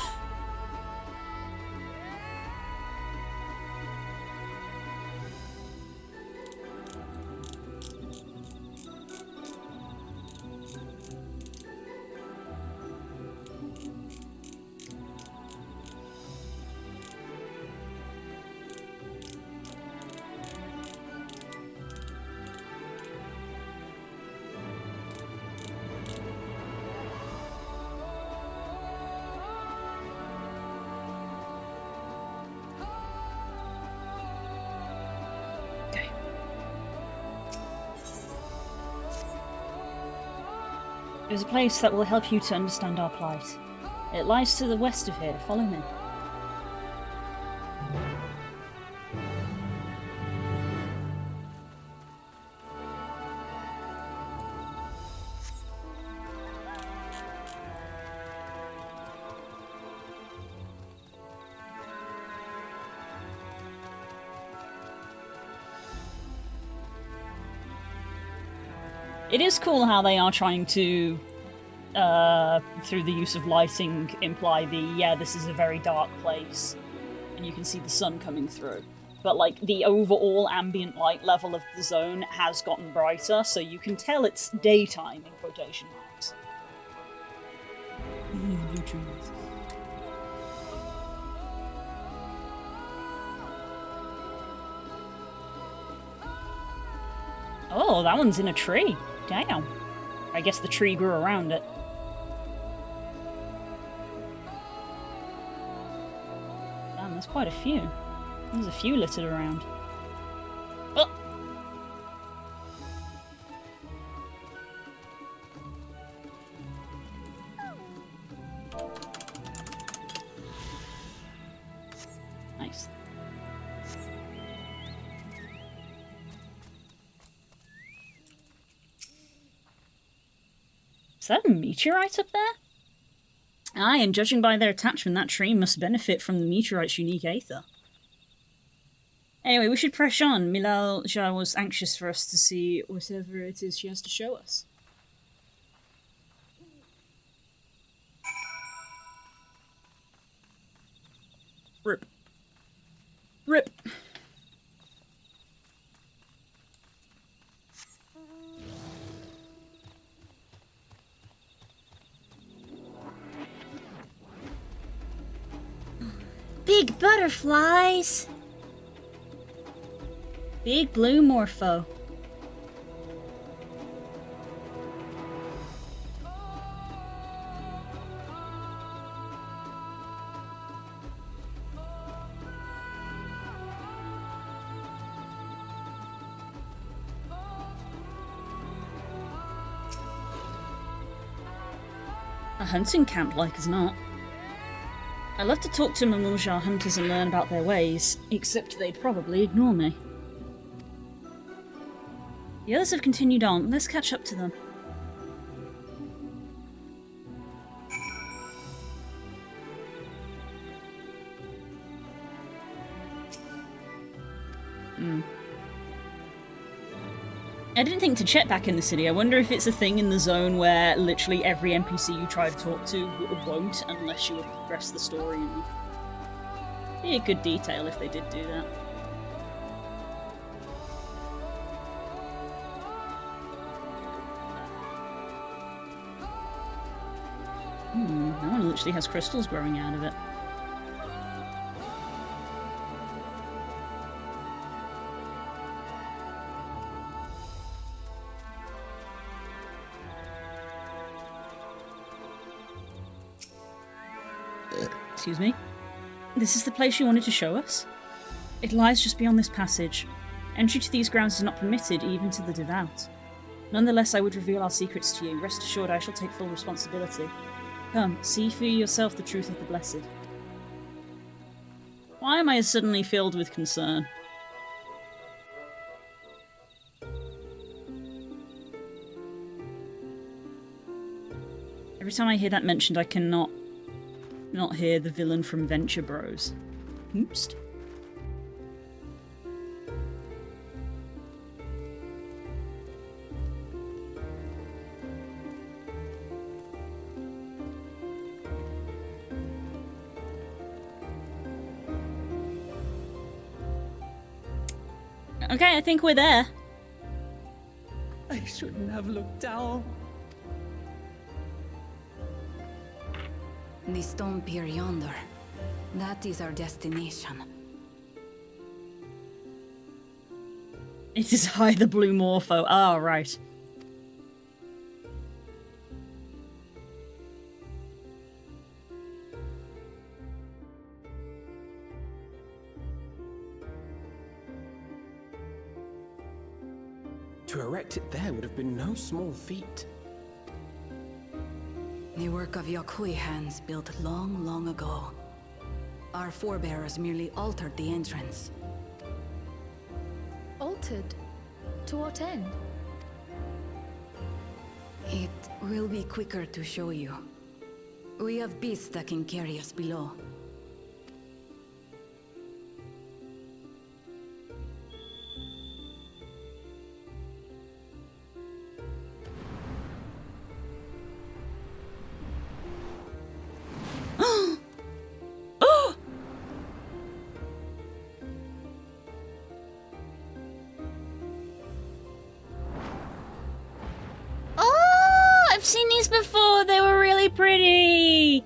Speaker 1: There's a place that will help you to understand our plight. It lies to the west of here. Follow me. It is cool how they are trying to, through the use of lighting, imply this is a very dark place, and you can see the sun coming through. But, like, the overall ambient light level of the zone has gotten brighter, so you can tell it's daytime, in quotation marks. Blue trees. Oh, that one's in a tree. Damn. I guess the tree grew around it. Damn, there's quite a few. There's a few littered around. Oh! Nice. Is that a meteorite up there? Aye, and judging by their attachment, that tree must benefit from the meteorite's unique aether. Anyway, we should press on. Milal Shah was anxious for us to see whatever it is she has to show us. Rip. Rip. Big butterflies! Big blue morpho. A hunting camp like as not. I'd love to talk to Mamuljar hunters and learn about their ways, except they'd probably ignore me. The others have continued on. Let's catch up to them. I didn't think to check back in the city. I wonder if it's a thing in the zone where literally every NPC you try to talk to won't unless you have progressed the story. And be a good detail if they did do that. That one literally has crystals growing out of it. Excuse me. This is the place you wanted to show us? It lies just beyond this passage. Entry to these grounds is not permitted, even to the devout. Nonetheless, I would reveal our secrets to you. Rest assured I shall take full responsibility. Come, see for yourself the truth of the blessed. Why am I suddenly filled with concern? Every time I hear that mentioned, I cannot not hear the villain from Venture Bros. Oops. Okay, I think we're there.
Speaker 2: I shouldn't have looked down.
Speaker 7: The stone pier yonder. That is our destination.
Speaker 1: It is I, the blue morpho. Ah, right.
Speaker 4: To erect it there would have been no small feat.
Speaker 7: The work of Yokhui hands built long, long ago. Our forebears merely altered the entrance.
Speaker 8: Altered? To what end?
Speaker 7: It will be quicker to show you. We have beasts that can carry us below.
Speaker 1: I've seen these before. They were really pretty.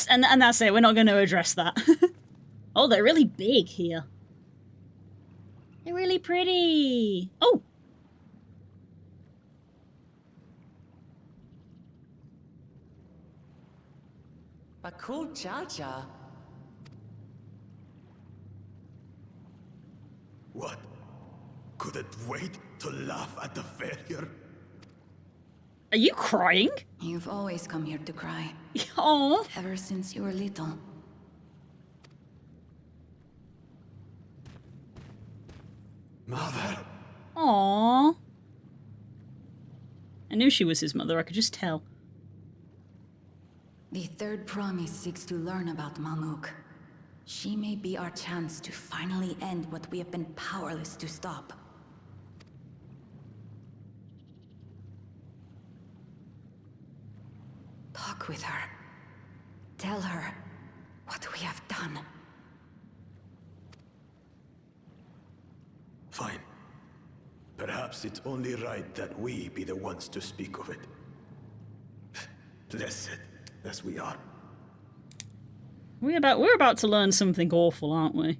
Speaker 1: And that's it. We're not going to address that. Oh, they're really big here. They're really pretty. Oh.
Speaker 2: A cool cha-cha.
Speaker 6: What? Couldn't wait to laugh at the failure?
Speaker 1: Are you crying?
Speaker 7: You've always come here to cry.
Speaker 1: Oh.
Speaker 7: Ever since you were little.
Speaker 6: Mother!
Speaker 1: Aww. I knew she was his mother, I could just tell.
Speaker 7: The third promise seeks to learn about Mamuk. She may be our chance to finally end what we have been powerless to stop. Talk with her. Tell her what we have done.
Speaker 6: Fine. Perhaps it's only right that we be the ones to speak of it. Blessed as we are.
Speaker 1: We're about to learn something awful, aren't we?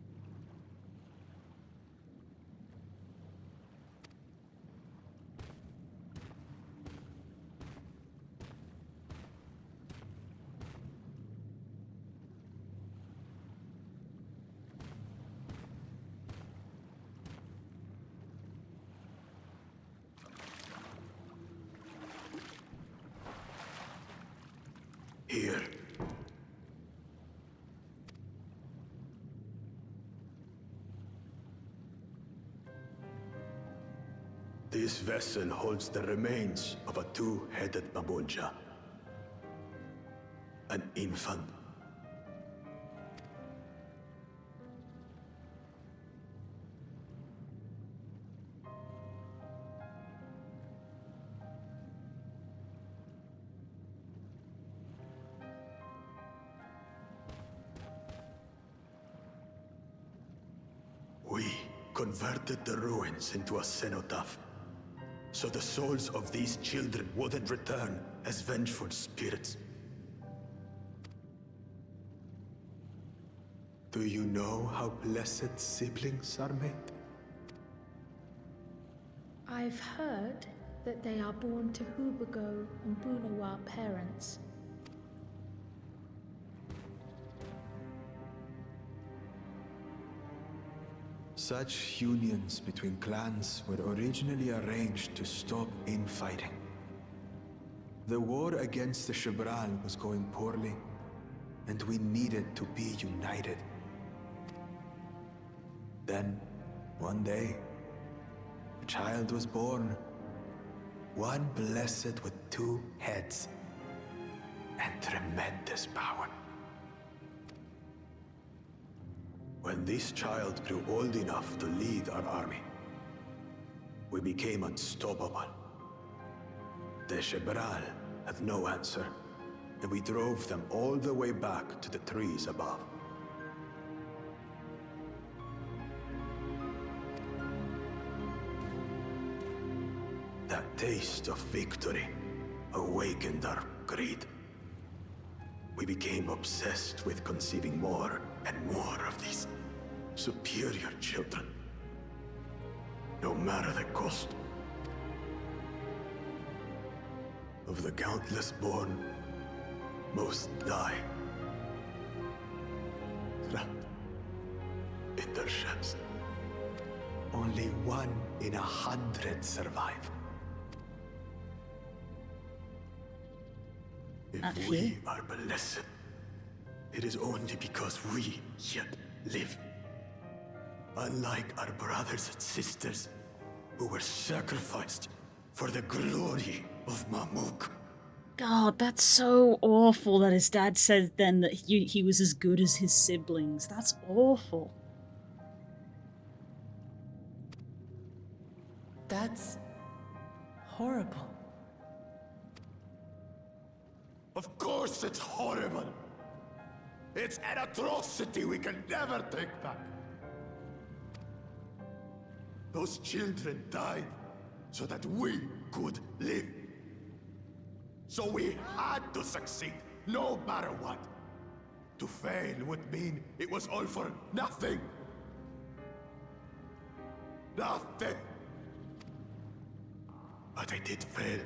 Speaker 6: Here. This vessel holds the remains of a two-headed Mabolja. An infant. We converted the ruins into a cenotaph, so the souls of these children wouldn't return as vengeful spirits. Do you know how blessed siblings are made?
Speaker 8: I've heard that they are born to Hubago and Bunawa parents.
Speaker 3: Such unions between clans were originally arranged to stop infighting. The war against the Shibral was going poorly, and we needed to be united. Then, one day, a child was born. One blessed with two heads and tremendous power. When this child grew old enough to lead our army, we became unstoppable. The Shibral had no answer, and we drove them all the way back to the trees above. That taste of victory awakened our greed. We became obsessed with conceiving more and more of these superior children, no matter the cost. Of the countless born, most die, trapped in their shells. Only 1 in 100 survive. If we are blessed, it is only because we yet live. Unlike our brothers and sisters, who were sacrificed for the glory of Mamuk.
Speaker 1: God, that's so awful that his dad said then that he was as good as his siblings. That's awful.
Speaker 2: That's horrible.
Speaker 3: Of course it's horrible. It's an atrocity we can never take back. Those children died so that we could live. So we had to succeed, no matter what. To fail would mean it was all for nothing. Nothing. But I did fail.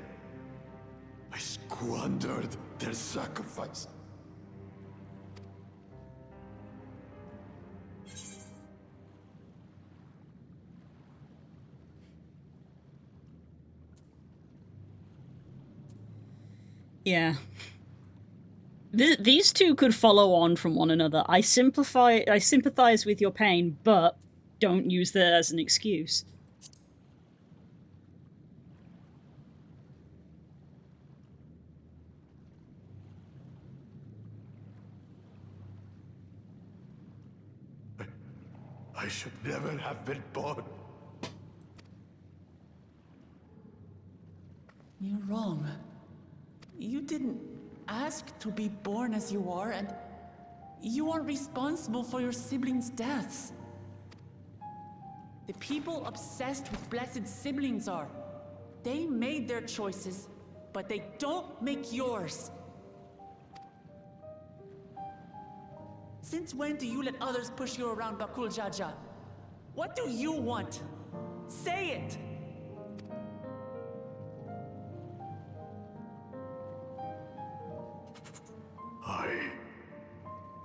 Speaker 3: I squandered their sacrifice.
Speaker 1: Yeah. These two could follow on from one another. I sympathize with your pain, but don't use that as an excuse.
Speaker 3: I should never have been born.
Speaker 2: You're wrong. You didn't ask to be born as you are, and you aren't responsible for your siblings' deaths. The people obsessed with blessed siblings are. They made their choices, but they don't make yours. Since when do you let others push you around, Bakul Jaja? What do you want? Say it!
Speaker 3: I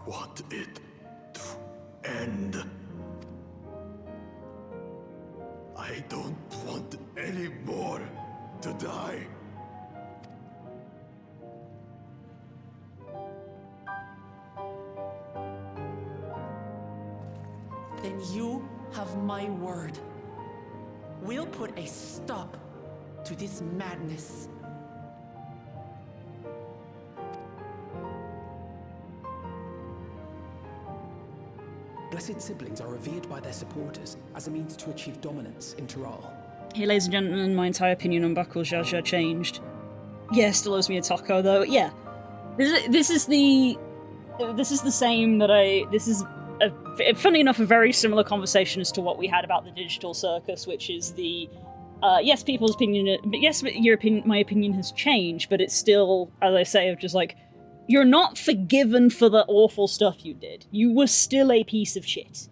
Speaker 3: want it to end. I don't want any more to die.
Speaker 2: Then you have my word. We'll put a stop to this madness.
Speaker 4: Blessed siblings are revered by their supporters as a means to achieve dominance in Tiral.
Speaker 1: Hey, ladies and gentlemen, my entire opinion on Bakul Jaja changed. Yeah, still owes me a taco, though. Yeah, this is the same that this is, funny enough, a very similar conversation as to what we had about the digital circus, which is the, yes, people's opinion, yes, your opinion, my opinion has changed, but it's still, as I say, of just like, you're not forgiven for the awful stuff you did. You were still a piece of shit.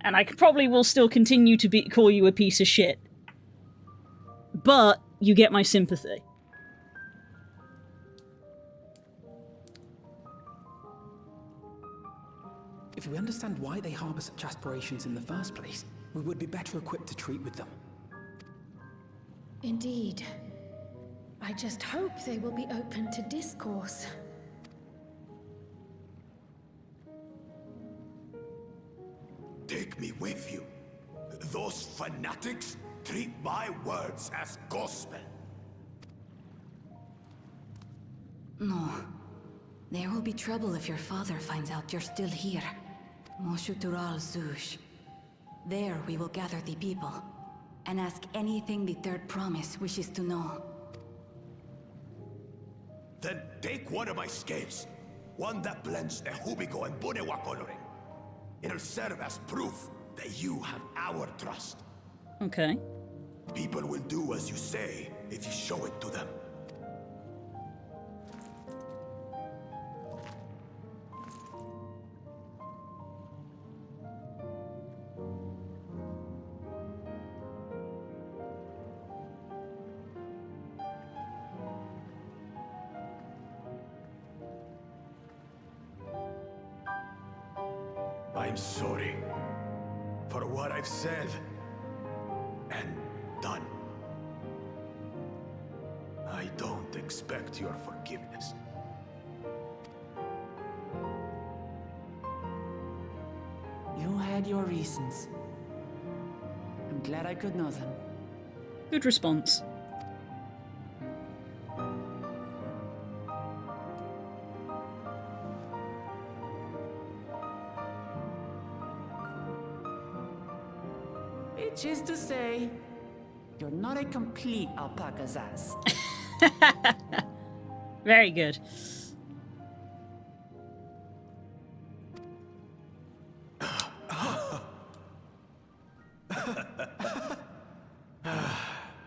Speaker 1: And I probably will still continue to call you a piece of shit. But you get my sympathy.
Speaker 4: If we understand why they harbour such aspirations in the first place, we would be better equipped to treat with them.
Speaker 8: Indeed. I just hope they will be open to discourse.
Speaker 3: Take me with you. Those fanatics treat my words as gospel.
Speaker 7: No. There will be trouble if your father finds out you're still here. Moshutural Zush. There we will gather the people, and ask anything the Third Promise wishes to know.
Speaker 9: Then take one of my scales. One that blends the Hubigo and Bunewa coloring. It'll serve as proof that you have our trust.
Speaker 1: Okay.
Speaker 9: People will do as you say if you show it to them. I'm sorry for what I've said and done. I don't expect your forgiveness.
Speaker 2: You had your reasons. I'm glad I could know them.
Speaker 1: Good response.
Speaker 2: Which is to say, you're not a complete alpaca's ass.
Speaker 1: Very good.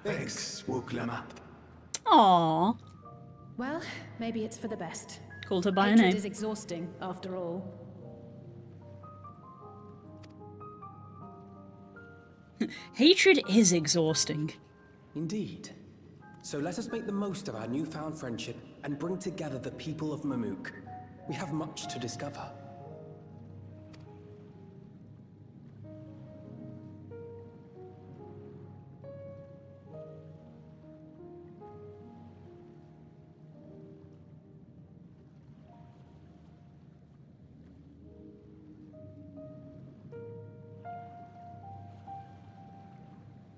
Speaker 3: Thanks, Wuklama.
Speaker 1: Aww.
Speaker 8: Well, maybe it's for the best.
Speaker 1: Called her by her
Speaker 8: Hatred
Speaker 1: name.
Speaker 8: is exhausting, after all.
Speaker 1: Hatred is exhausting.
Speaker 4: Indeed. So let us make the most of our newfound friendship and bring together the people of Mamuk. We have much to discover.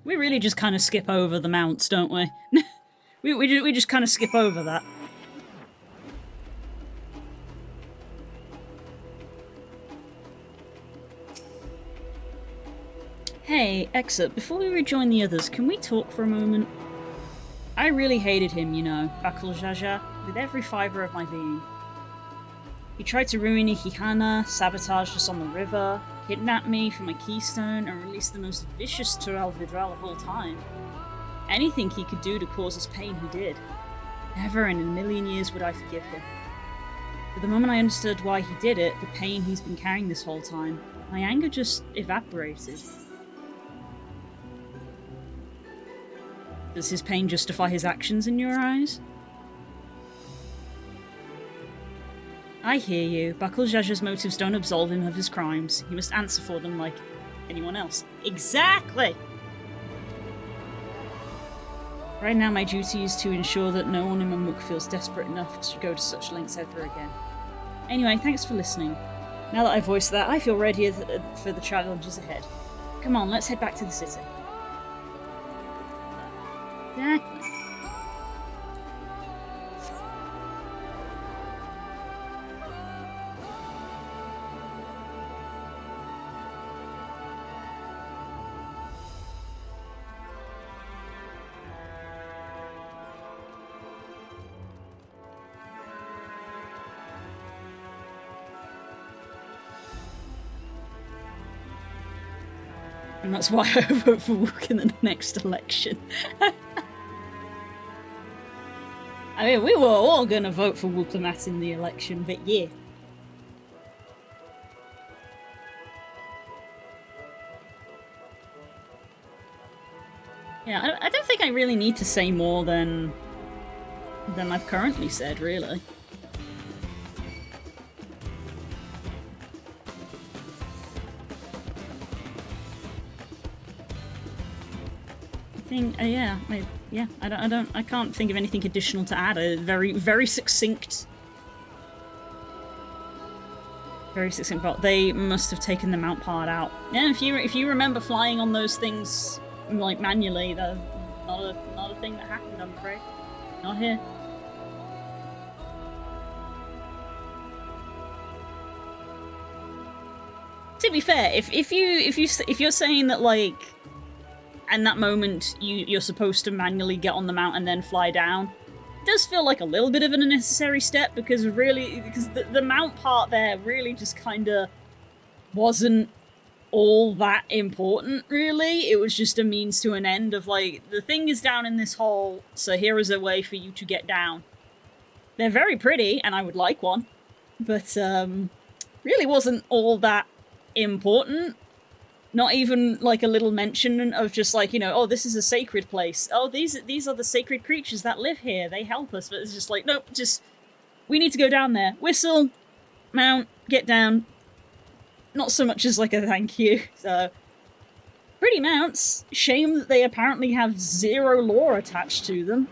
Speaker 1: We really just kind of skip over the mounts, don't we? we just kind of skip over that. Hey, Exit, before we rejoin the others, can we talk for a moment? I really hated him, you know, Bakul Jaja, with every fibre of my being. He tried to ruin Ihihana, sabotaged us on the river, kidnapped me for my keystone, and released the most vicious Turel Vidral of all time. Anything he could do to cause us pain, he did. Never in a million years would I forgive him. But the moment I understood why he did it, the pain he's been carrying this whole time, my anger just evaporated. Does his pain justify his actions in your eyes? I hear you. Bakul Jaja's motives don't absolve him of his crimes. He must answer for them like anyone else. Exactly! Right now my duty is to ensure that no one in Mamuk feels desperate enough to go to such lengths ever again. Anyway, thanks for listening. Now that I've voiced that, I feel ready for the challenges ahead. Come on, let's head back to the city. Exactly. And that's why I vote for Wook in the next election. I mean, we were all gonna vote for Wooklemat in the election, but yeah. Yeah, I don't think I really need to say more than I've currently said, really. I can't think of anything additional to add. A very succinct part. They must have taken the mount part out. Yeah, if you remember flying on those things like manually, that's not a thing that happened, I'm afraid. Not here. To be fair, if you're saying that, like, in that moment you're supposed to manually get on the mount and then fly down, it does feel like a little bit of an unnecessary step, because the mount part there really just kind of wasn't all that important, really. It was just a means to an end of, like, the thing is down in this hole, so here is a way for you to get down. They're very pretty, and I would like one, but really wasn't all that important. Not even like a little mention of just like, you know, oh, this is a sacred place. Oh, these are the sacred creatures that live here. They help us. But it's just like, nope, just, we need to go down there. Whistle, mount, get down. Not so much as like a thank you. So, pretty mounts. Shame that they apparently have 0 lore attached to them.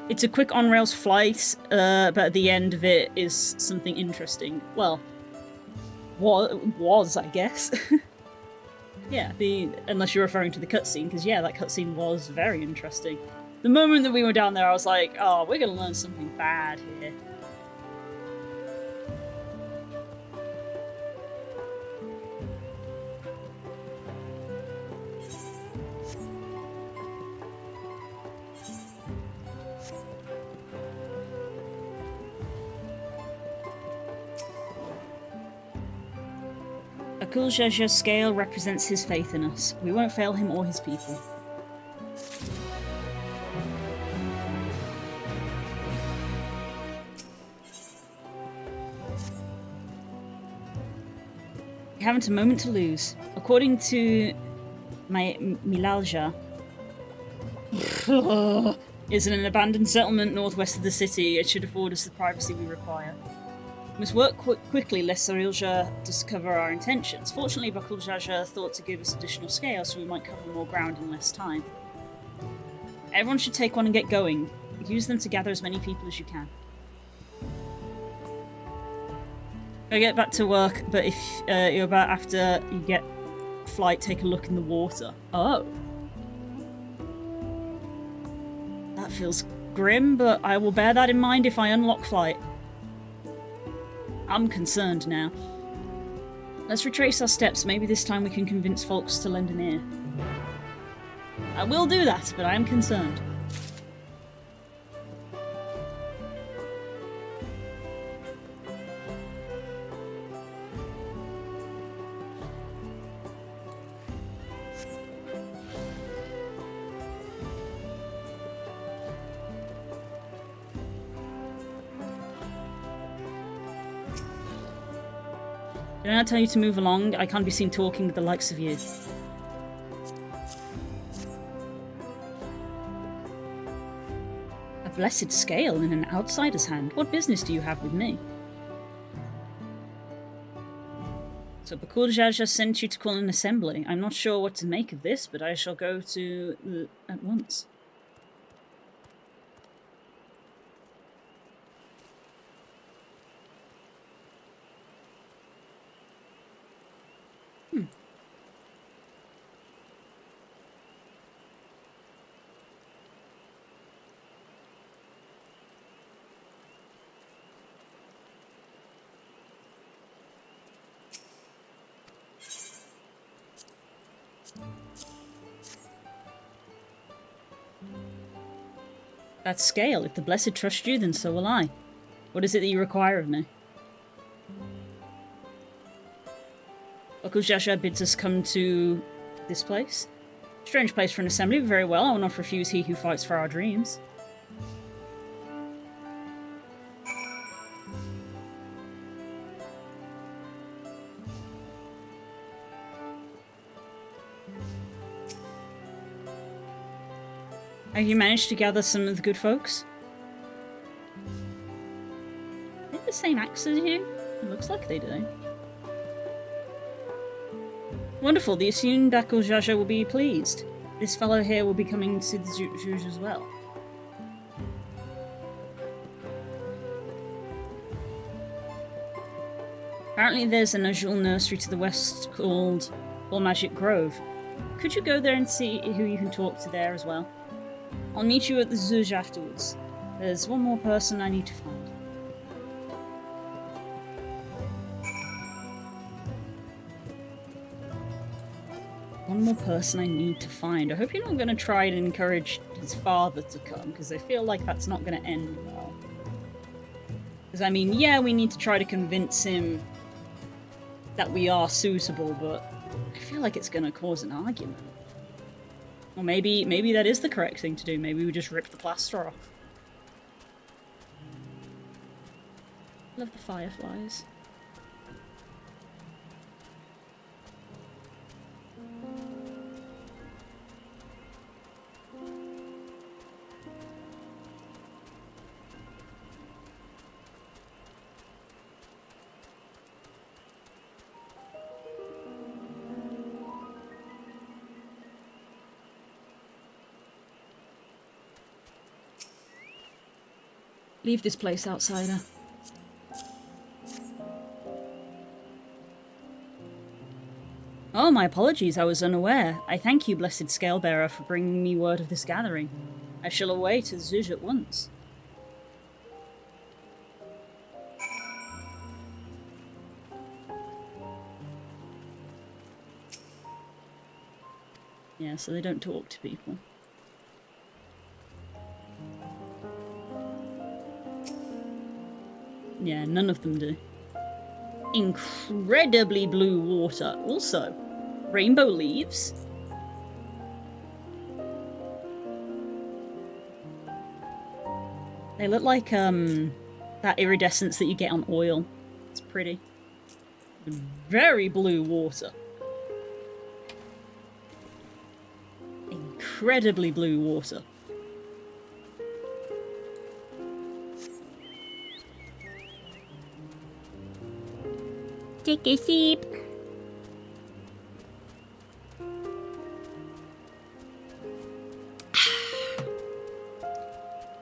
Speaker 1: It's a quick on-rails flight, but at the end of it is something interesting. Well, was I guess. Yeah, unless you're referring to the cutscene, because yeah, that cutscene was very interesting. The moment that we were down there, I was like, oh, we're gonna learn something bad here. Akul Jaja's scale represents his faith in us. We won't fail him or his people. You haven't a moment to lose. According to my Milalja, is in an abandoned settlement northwest of the city. It should afford us the privacy we require. We must work quickly lest Sarilja discover our intentions. Fortunately, Bakul Jaja thought to give us additional scale so we might cover more ground in less time. Everyone should take one and get going. Use them to gather as many people as you can. Go get back to work, but if you're about after you get flight, take a look in the water. Oh. That feels grim, but I will bear that in mind if I unlock flight. I'm concerned now. Let's retrace our steps. Maybe this time we can convince folks to lend an ear. I will do that, but I am concerned. Did I not tell you to move along? I can't be seen talking with the likes of you. A blessed scale in an outsider's hand. What business do you have with me? So Bakul Jaja sent you to call an assembly. I'm not sure what to make of this, but I shall go to at once. That scale. If the Blessed trust you, then so will I. What is it that you require of me? Okujasha bids us come to this place. Strange place for an assembly, but very well. I will not refuse he who fights for our dreams. Have you managed to gather some of the good folks? Are they the same axe as you? It looks like they do. Wonderful, the assumed Dakul Jaja will be pleased. This fellow here will be coming to the Zhuj as well. Apparently there's an Azul nursery to the west called All Magic Grove. Could you go there and see who you can talk to there as well? I'll meet you at the Zhuj afterwards. There's one more person I need to find. One more person I need to find. I hope you're not going to try and encourage his father to come, because I feel like that's not going to end well. Because, I mean, yeah, we need to try to convince him that we are suitable, but I feel like it's going to cause an argument. Or maybe that is the correct thing to do. Maybe we just rip the plaster off. Love the fireflies. Leave this place, outsider. Oh, my apologies, I was unaware. I thank you, blessed Scalebearer, for bringing me word of this gathering. I shall away to Zhuj at once. Yeah, so they don't talk to people. Yeah, none of them do. Incredibly blue water. Also, rainbow leaves. They look like that iridescence that you get on oil. It's pretty. Very blue water. Incredibly blue water. Take a sip.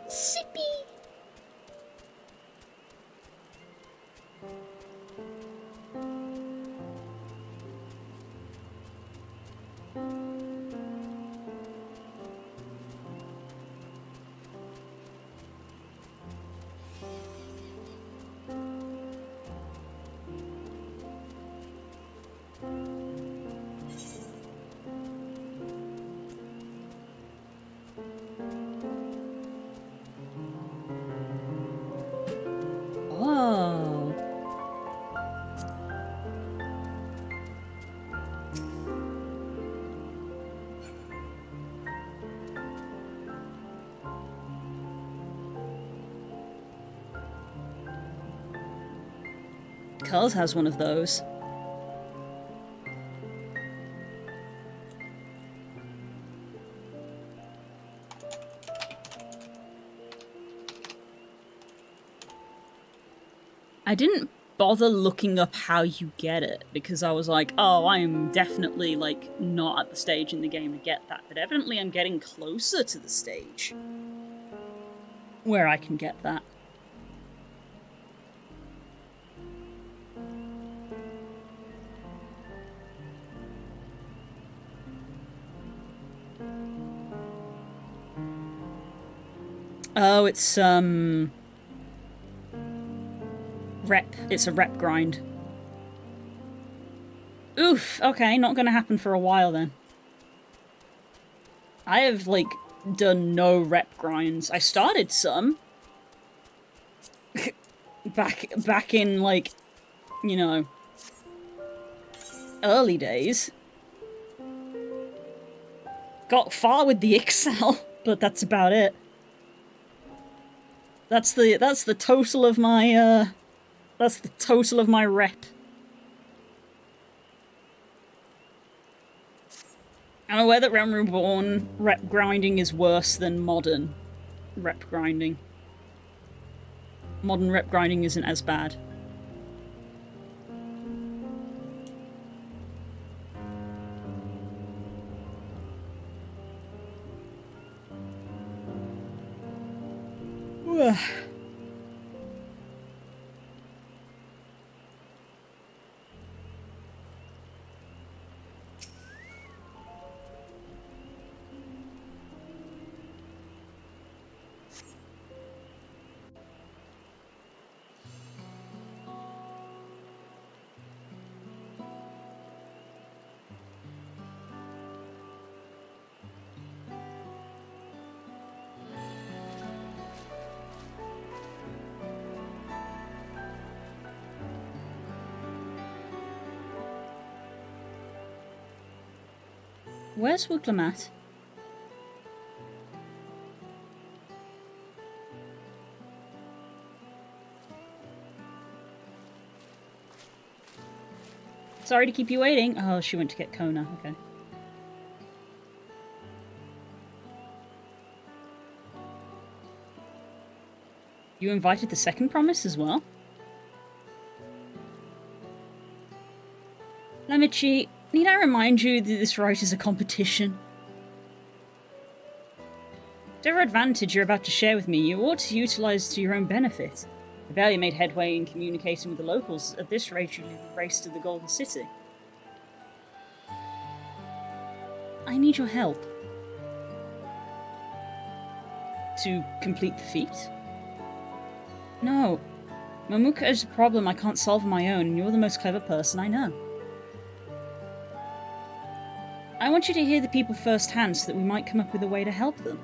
Speaker 1: Sippy. Oh. Carl has one of those. I didn't bother looking up how you get it, because I was like, oh, I'm definitely, like, not at the stage in the game to get that, but evidently I'm getting closer to the stage where I can get that. Oh, it's, rep. It's a rep grind. Oof, okay, not gonna happen for a while then. I have, like, done no rep grinds. I started some. back in, like, you know, early days. Got far with the Excel, but that's about it. That's the total of my, that's the total of my rep. I'm aware that Realm Reborn rep grinding is worse than modern rep grinding. Modern rep grinding isn't as bad. Where's Wuglamat? Sorry to keep you waiting. Oh, she went to get Kona. Okay. You invited the second promise as well? Lamichi, need I remind you that this rite is a competition? Whatever advantage you're about to share with me, you ought to utilize to your own benefit. You barely made headway in communicating with the locals. At this rate, you lead the race to the Golden City. I need your help. To complete the feat? No. Mamuka is a problem I can't solve on my own, and you're the most clever person I know. I want you to hear the people firsthand so that we might come up with a way to help them.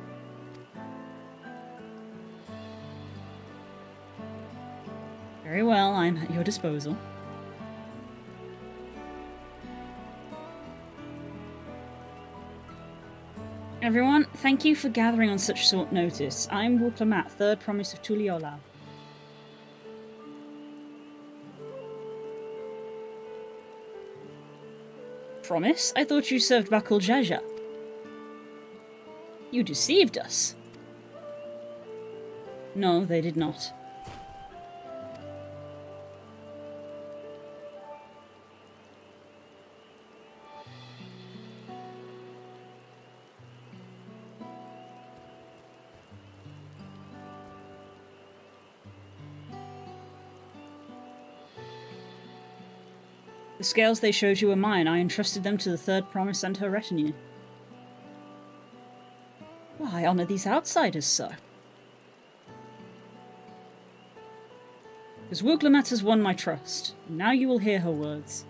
Speaker 1: Very well, I'm at your disposal. Everyone, thank you for gathering on such short notice. I'm Wuglamat, third promise of Tuliola. Promise? I thought you served Bakul Jaja. You deceived us. No, they did not. The scales they showed you were mine. I entrusted them to the third promise and her retinue. Why honor these outsiders, sir? Because Wuglamat has won my trust. Now you will hear her words.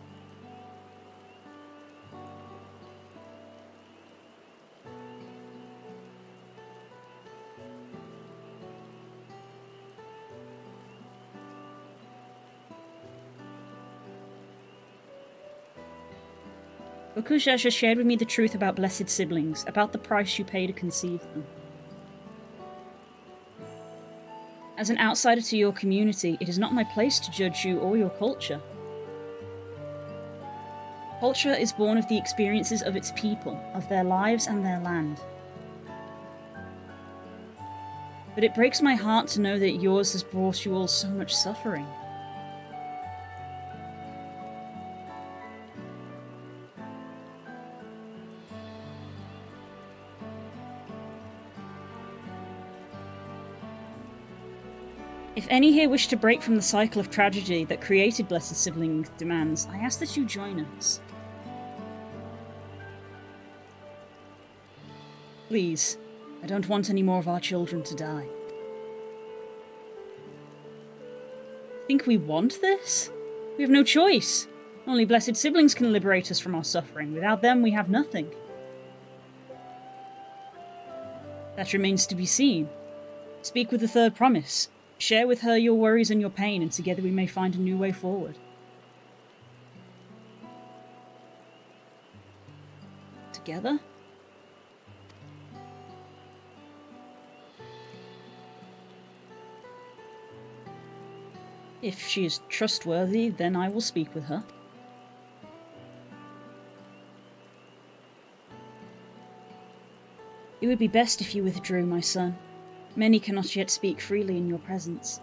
Speaker 1: Okujaja shared with me the truth about blessed siblings, about the price you pay to conceive them. As an outsider to your community, it is not my place to judge you or your culture. Culture is born of the experiences of its people, of their lives and their land. But it breaks my heart to know that yours has brought you all so much suffering. If any here wish to break from the cycle of tragedy that created Blessed Sibling demands, I ask that you join us. Please, I don't want any more of our children to die. Think we want this? We have no choice. Only Blessed Siblings can liberate us from our suffering. Without them, we have nothing. That remains to be seen. Speak with the third promise. Share with her your worries and your pain, and together we may find a new way forward. Together? If she is trustworthy, then I will speak with her. It would be best if you withdrew, my son. Many cannot yet speak freely in your presence.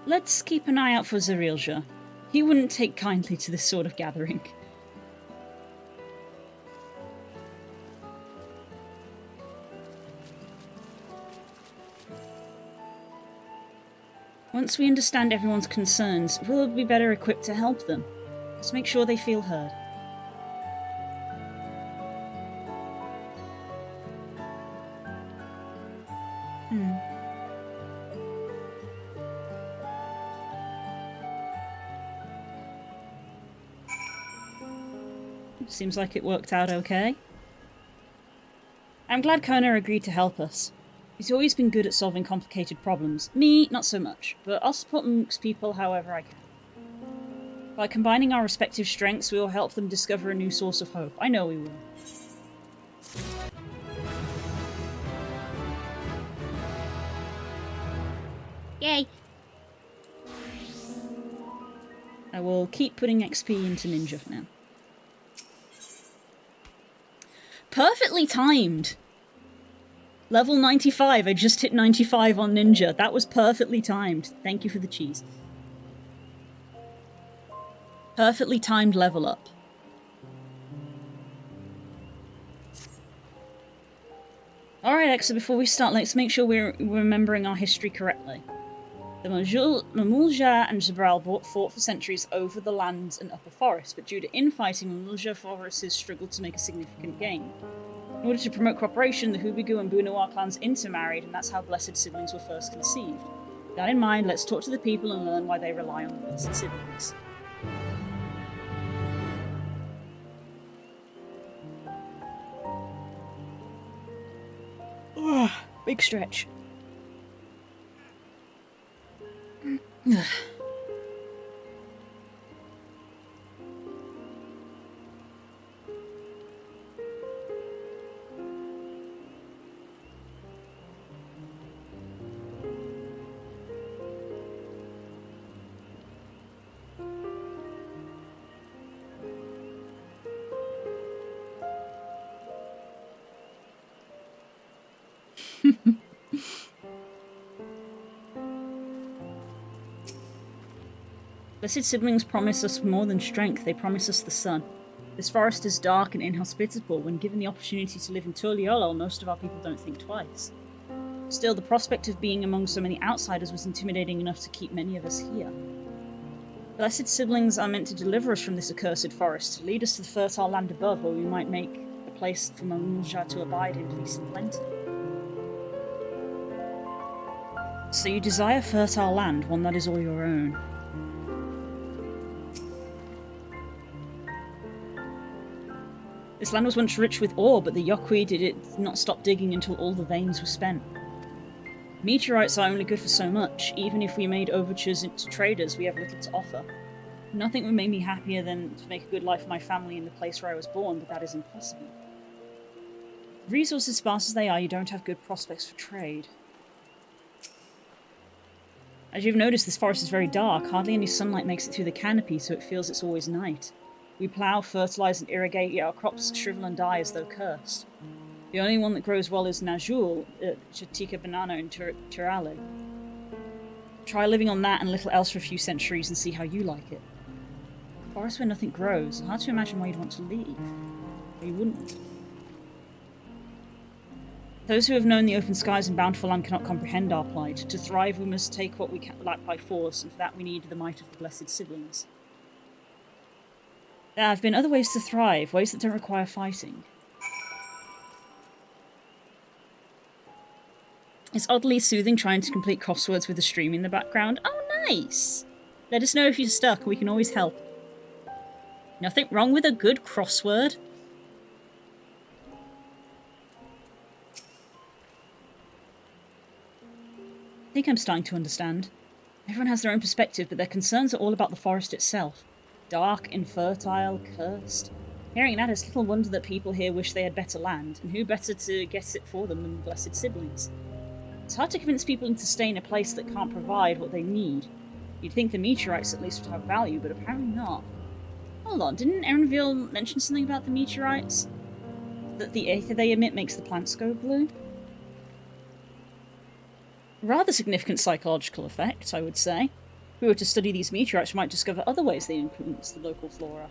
Speaker 1: Let's keep an eye out for Zarilja. He wouldn't take kindly to this sort of gathering. Once we understand everyone's concerns, we'll be better equipped to help them. Let's make sure they feel heard. Seems like it worked out okay. I'm glad Kona agreed to help us. He's always been good at solving complicated problems. Me, not so much, but I'll support Mook's people however I can. By combining our respective strengths, we will help them discover a new source of hope. I know we will. Yay! I will keep putting XP into Ninja for now. Perfectly timed! Level 95, I just hit 95 on Ninja. That was perfectly timed. Thank you for the cheese. Perfectly timed level up. Alright, Exa, before we start, let's make sure we're remembering our history correctly. The Mamulja and Jabral fought for centuries over the lands and upper forests, but due to infighting, Mamulja forests struggled to make a significant gain. In order to promote cooperation, the Hubigu and Bunawar clans intermarried, and that's how Blessed Siblings were first conceived. With that in mind, let's talk to the people and learn why they rely on the Blessed Siblings. Big stretch. Blessed Siblings promise us more than strength, they promise us the sun. This forest is dark and inhospitable. When given the opportunity to live in Tuliolol, most of our people don't think twice. Still, the prospect of being among so many outsiders was intimidating enough to keep many of us here. Blessed Siblings are meant to deliver us from this accursed forest, to lead us to the fertile land above, where we might make a place for Mamulja to abide in peace and plenty. So you desire fertile land, one that is all your own. This land was once rich with ore, but the Yokwi did not stop digging until all the veins were spent. Meteorites are only good for so much. Even if we made overtures to traders, we have little to offer. Nothing would make me happier than to make a good life for my family in the place where I was born, but that is impossible. Resources sparse as they are, you don't have good prospects for trade. As you've noticed, this forest is very dark. Hardly any sunlight makes it through the canopy, so it feels it's always night. We plough, fertilise and irrigate, yet our crops shrivel and die as though cursed. The only one that grows well is Najul, Chatika banana in Turale. Try living on that and little else for a few centuries and see how you like it. A forest where nothing grows, hard to imagine why you'd want to leave. Or you wouldn't. Those who have known the open skies and bountiful land cannot comprehend our plight. To thrive we must take what we lack by force, and for that we need the might of the Blessed Siblings. There have been other ways to thrive, ways that don't require fighting. It's oddly soothing trying to complete crosswords with the stream in the background. Oh, nice! Let us know if you're stuck, we can always help. Nothing wrong with a good crossword. I think I'm starting to understand. Everyone has their own perspective, but their concerns are all about the forest itself. Dark, infertile, cursed. Hearing that, it's little wonder that people here wish they had better land, and who better to get it for them than the Blessed Siblings? It's hard to convince people to stay in a place that can't provide what they need. You'd think the meteorites at least would have value, but apparently not. Hold on, didn't Erenville mention something about the meteorites? That the aether they emit makes the plants go blue? Rather significant psychological effect, I would say. we were to study these meteorites, we might discover other ways they influence the local flora.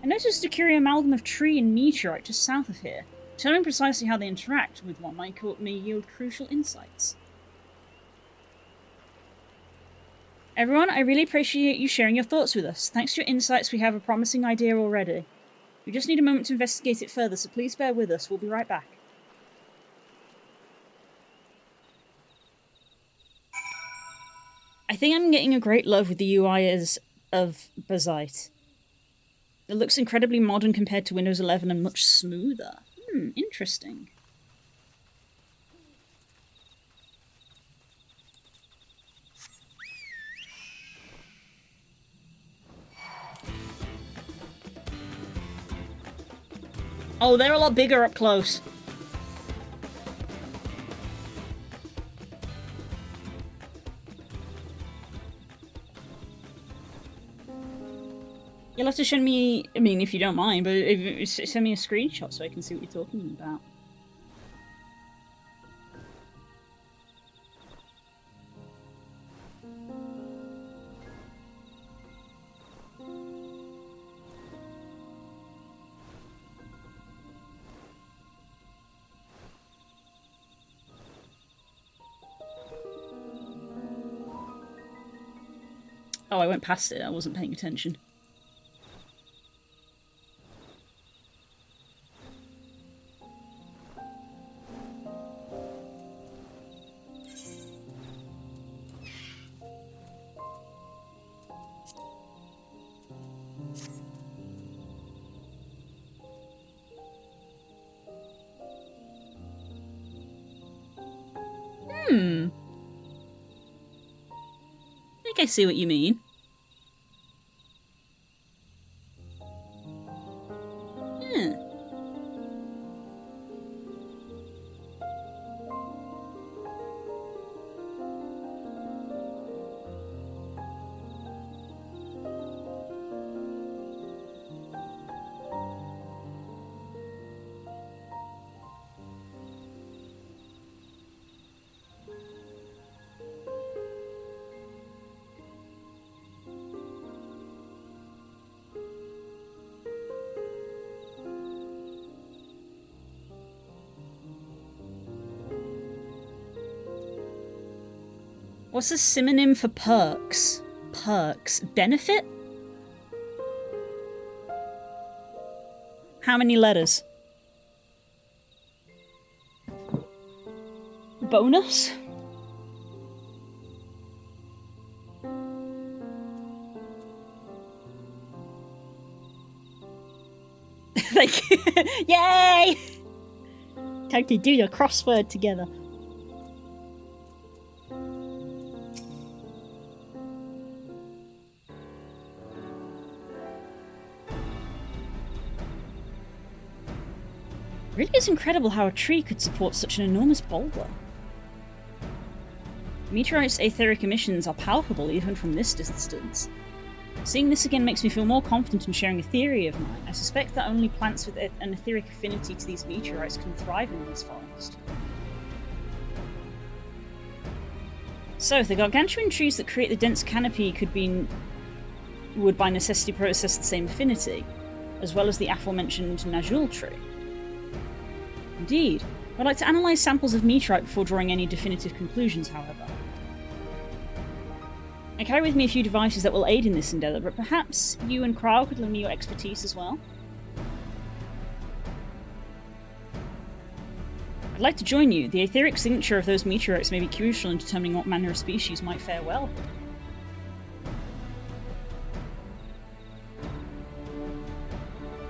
Speaker 1: I noticed a curious amalgam of tree and meteorite just south of here. Determining precisely how they interact with one may yield crucial insights. Everyone, I really appreciate you sharing your thoughts with us. Thanks to your insights, we have a promising idea already. We just need a moment to investigate it further, so please bear with us. We'll be right back. I think I'm getting a great love with the UI of Bazite. It looks incredibly modern compared to Windows 11 and much smoother. Interesting. Oh, they're a lot bigger up close. You'll have to show me, I mean, if you don't mind, but send me a screenshot so I can see what you're talking about. Oh, I went past it. I wasn't paying attention. I think I see what you mean. Yeah. What's a synonym for perks? Perks. Benefit? How many letters? Bonus? Thank you. Yay! Time to do your crossword together. It really is incredible how a tree could support such an enormous boulder. Meteorites' etheric emissions are palpable even from this distance. Seeing this again makes me feel more confident in sharing a theory of mine. I suspect that only plants with an etheric affinity to these meteorites can thrive in this forest. So, if the gargantuan trees that create the dense canopy would by necessity possess the same affinity, as well as the aforementioned Najul tree. Indeed. I'd like to analyse samples of meteorite before drawing any definitive conclusions, however. I carry with me a few devices that will aid in this endeavour, but perhaps you and Krau could lend me your expertise as well? I'd like to join you. The etheric signature of those meteorites may be crucial in determining what manner of species might fare well.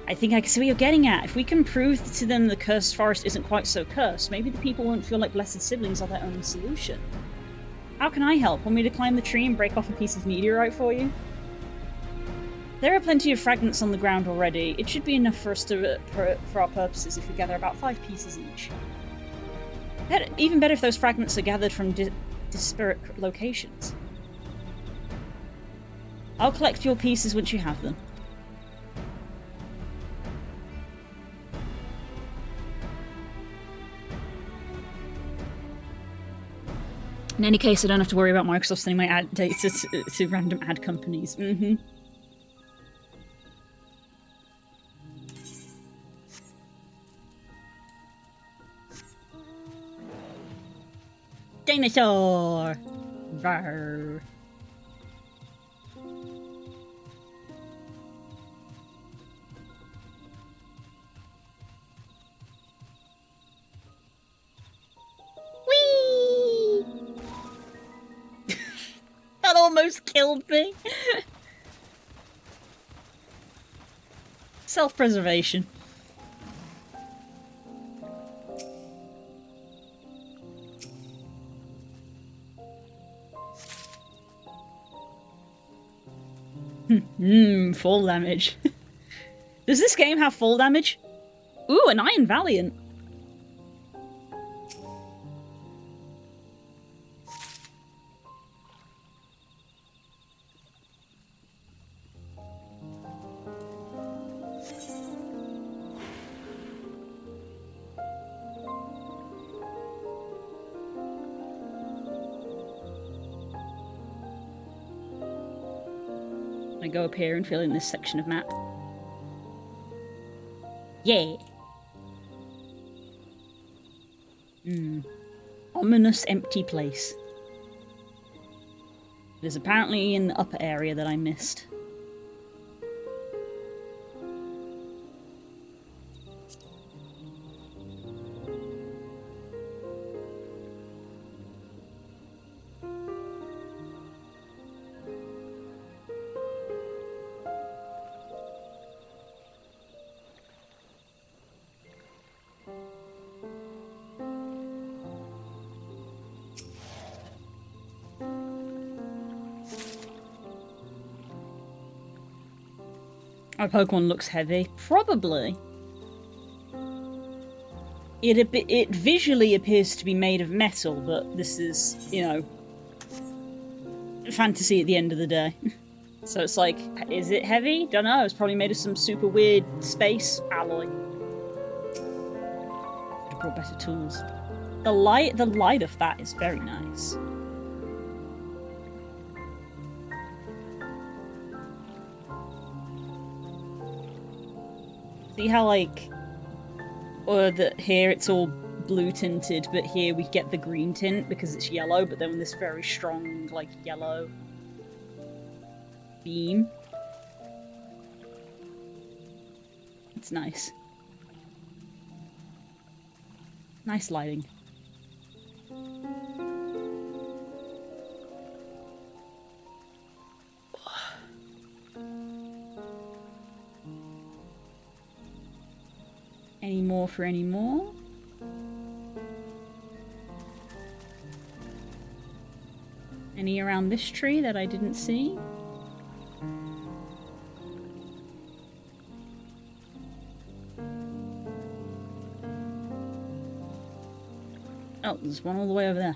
Speaker 1: I think I can see what you're getting at. If we can prove to them the cursed forest isn't quite so cursed, maybe the people won't feel like blessed siblings are their only solution. How can I help? Want me to climb the tree and break off a piece of meteorite for you? There are plenty of fragments on the ground already. It should be enough for us for our purposes if we gather about 5 pieces each. Even better if those fragments are gathered from disparate locations. I'll collect your pieces once you have them. In any case, I don't have to worry about Microsoft sending my ad data to random ad companies. Mm-hmm. Dinosaur! Rawr. Whee! That almost killed me. Self-preservation. Fall damage. Does this game have fall damage? Ooh, an Iron Valiant. I go up here and fill in this section of map. Yeah. Ominous empty place. There's apparently in the upper area that I missed. My Pokemon looks heavy. Probably. It visually appears to be made of metal, but this is, you know, fantasy at the end of the day. So it's like, is it heavy? Don't know. It's probably made of some super weird space alloy. Could have brought better tools. The light of that is very nice. See how, like, or that here it's all blue tinted, but here we get the green tint because it's yellow, but then this very strong, like, yellow beam. It's nice. Nice lighting. Any more for any more? Any around this tree that I didn't see? Oh, there's one all the way over there.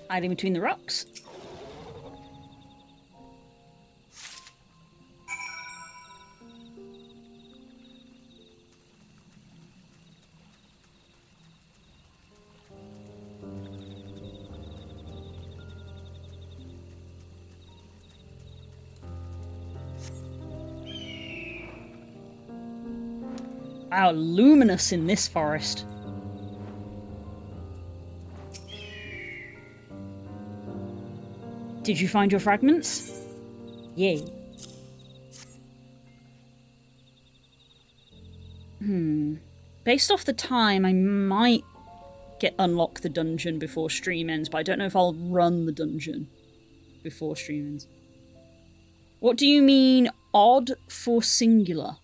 Speaker 1: Hiding between the rocks. Wow, luminous in this forest. Did you find your fragments? Yay. Based off the time, I might unlock the dungeon before stream ends, but I don't know if I'll run the dungeon before stream ends. What do you mean, odd for singular?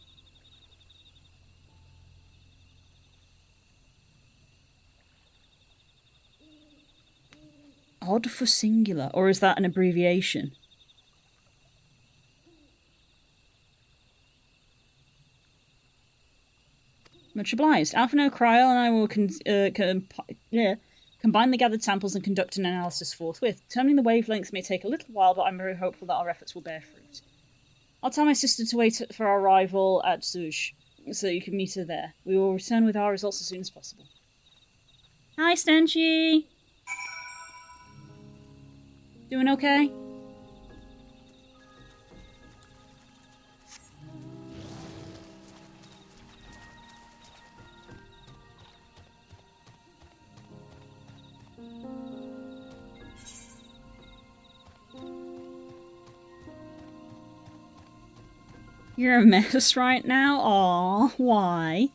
Speaker 1: Odd for singular, or is that an abbreviation? Much obliged. Alphino, Cryle, and I will combine the gathered samples and conduct an analysis forthwith. Determining the wavelengths may take a little while, but I'm very hopeful that our efforts will bear fruit. I'll tell my sister to wait for our arrival at Zuj, so you can meet her there. We will return with our results as soon as possible. Hi, Stanchi! Doing okay? You're a mess right now? Aw, why?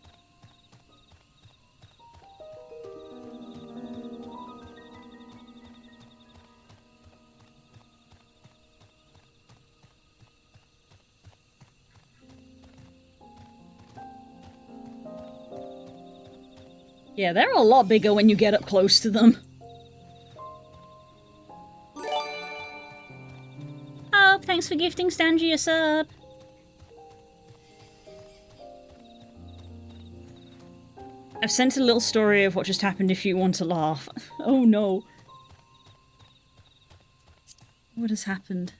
Speaker 1: Yeah, they're a lot bigger when you get up close to them. Oh, thanks for gifting Stanji a sub. I've sent a little story of what just happened if you want to laugh. Oh no. What has happened?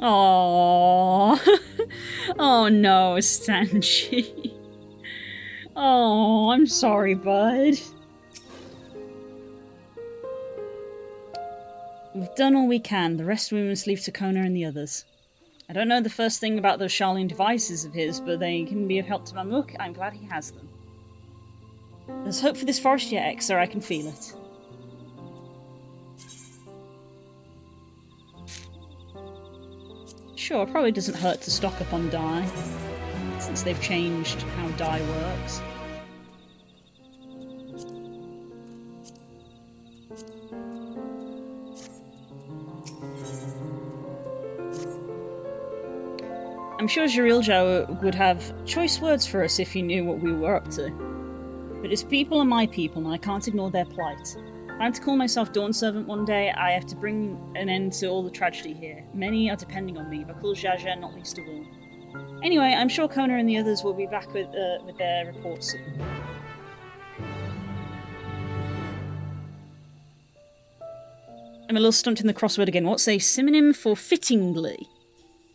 Speaker 1: Oh, oh no, Stanchi. Oh, I'm sorry, bud. We've done all we can. The rest we must leave to Kona and the others. I don't know the first thing about those Charlene devices of his, but they can be of help to Mamuk. I'm glad he has them. There's hope for this forest yet, Exer. I can feel it. Sure, probably doesn't hurt to stock up on dye, since they've changed how dye works. I'm sure Jiriljo would have choice words for us if he knew what we were up to. But his people are my people, and I can't ignore their plight. If I'm to call myself Dawn Servant one day, I have to bring an end to all the tragedy here. Many are depending on me, Bakul Jaja not least of all. Anyway, I'm sure Kona and the others will be back with their reports soon. I'm a little stumped in the crossword again. What's a synonym for fittingly?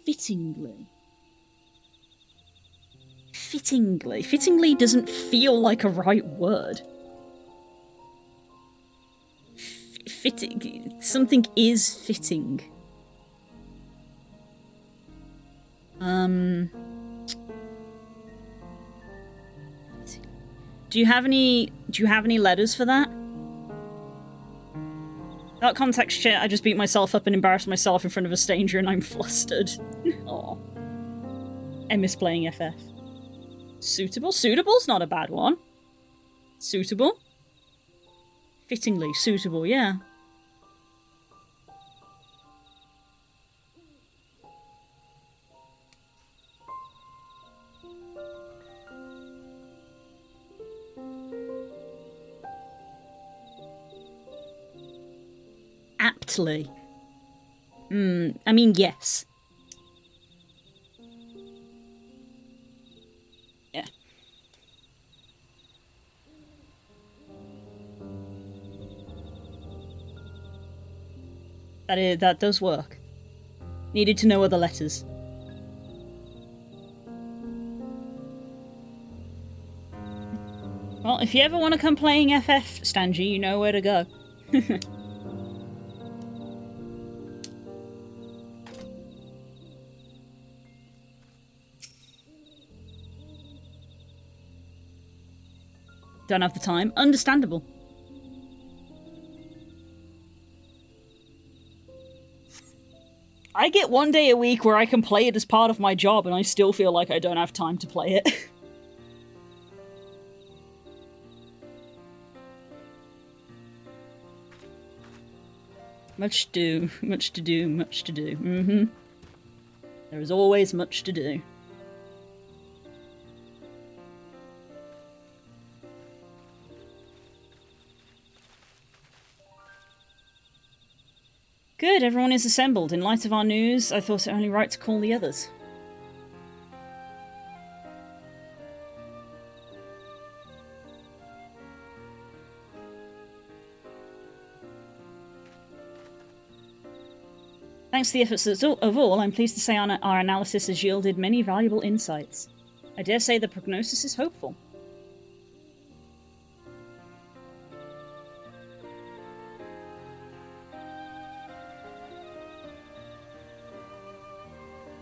Speaker 1: Fittingly. Fittingly. Fittingly doesn't feel like a right word. Fitting. Something is fitting. Do you have any letters for that? That context shit, I just beat myself up and embarrassed myself in front of a stranger and I'm flustered. Aw. I miss playing FF. Suitable? Suitable's not a bad one. Suitable? Fittingly suitable, yeah. Aptly. I mean, yes. Yeah. That does work. Needed to know other letters. Well, if you ever want to come playing FF, Stanji, you know where to go. Don't have the time. Understandable. I I get one day a week where I can play it as part of my job, and I still feel like I don't have time to play it. Much to do, much to do, much to do. Mm-hmm. There is always much to do. Good, everyone is assembled. In light of our news, I thought it only right to call the others. Thanks to the efforts of all, I'm pleased to say our analysis has yielded many valuable insights. I dare say the prognosis is hopeful.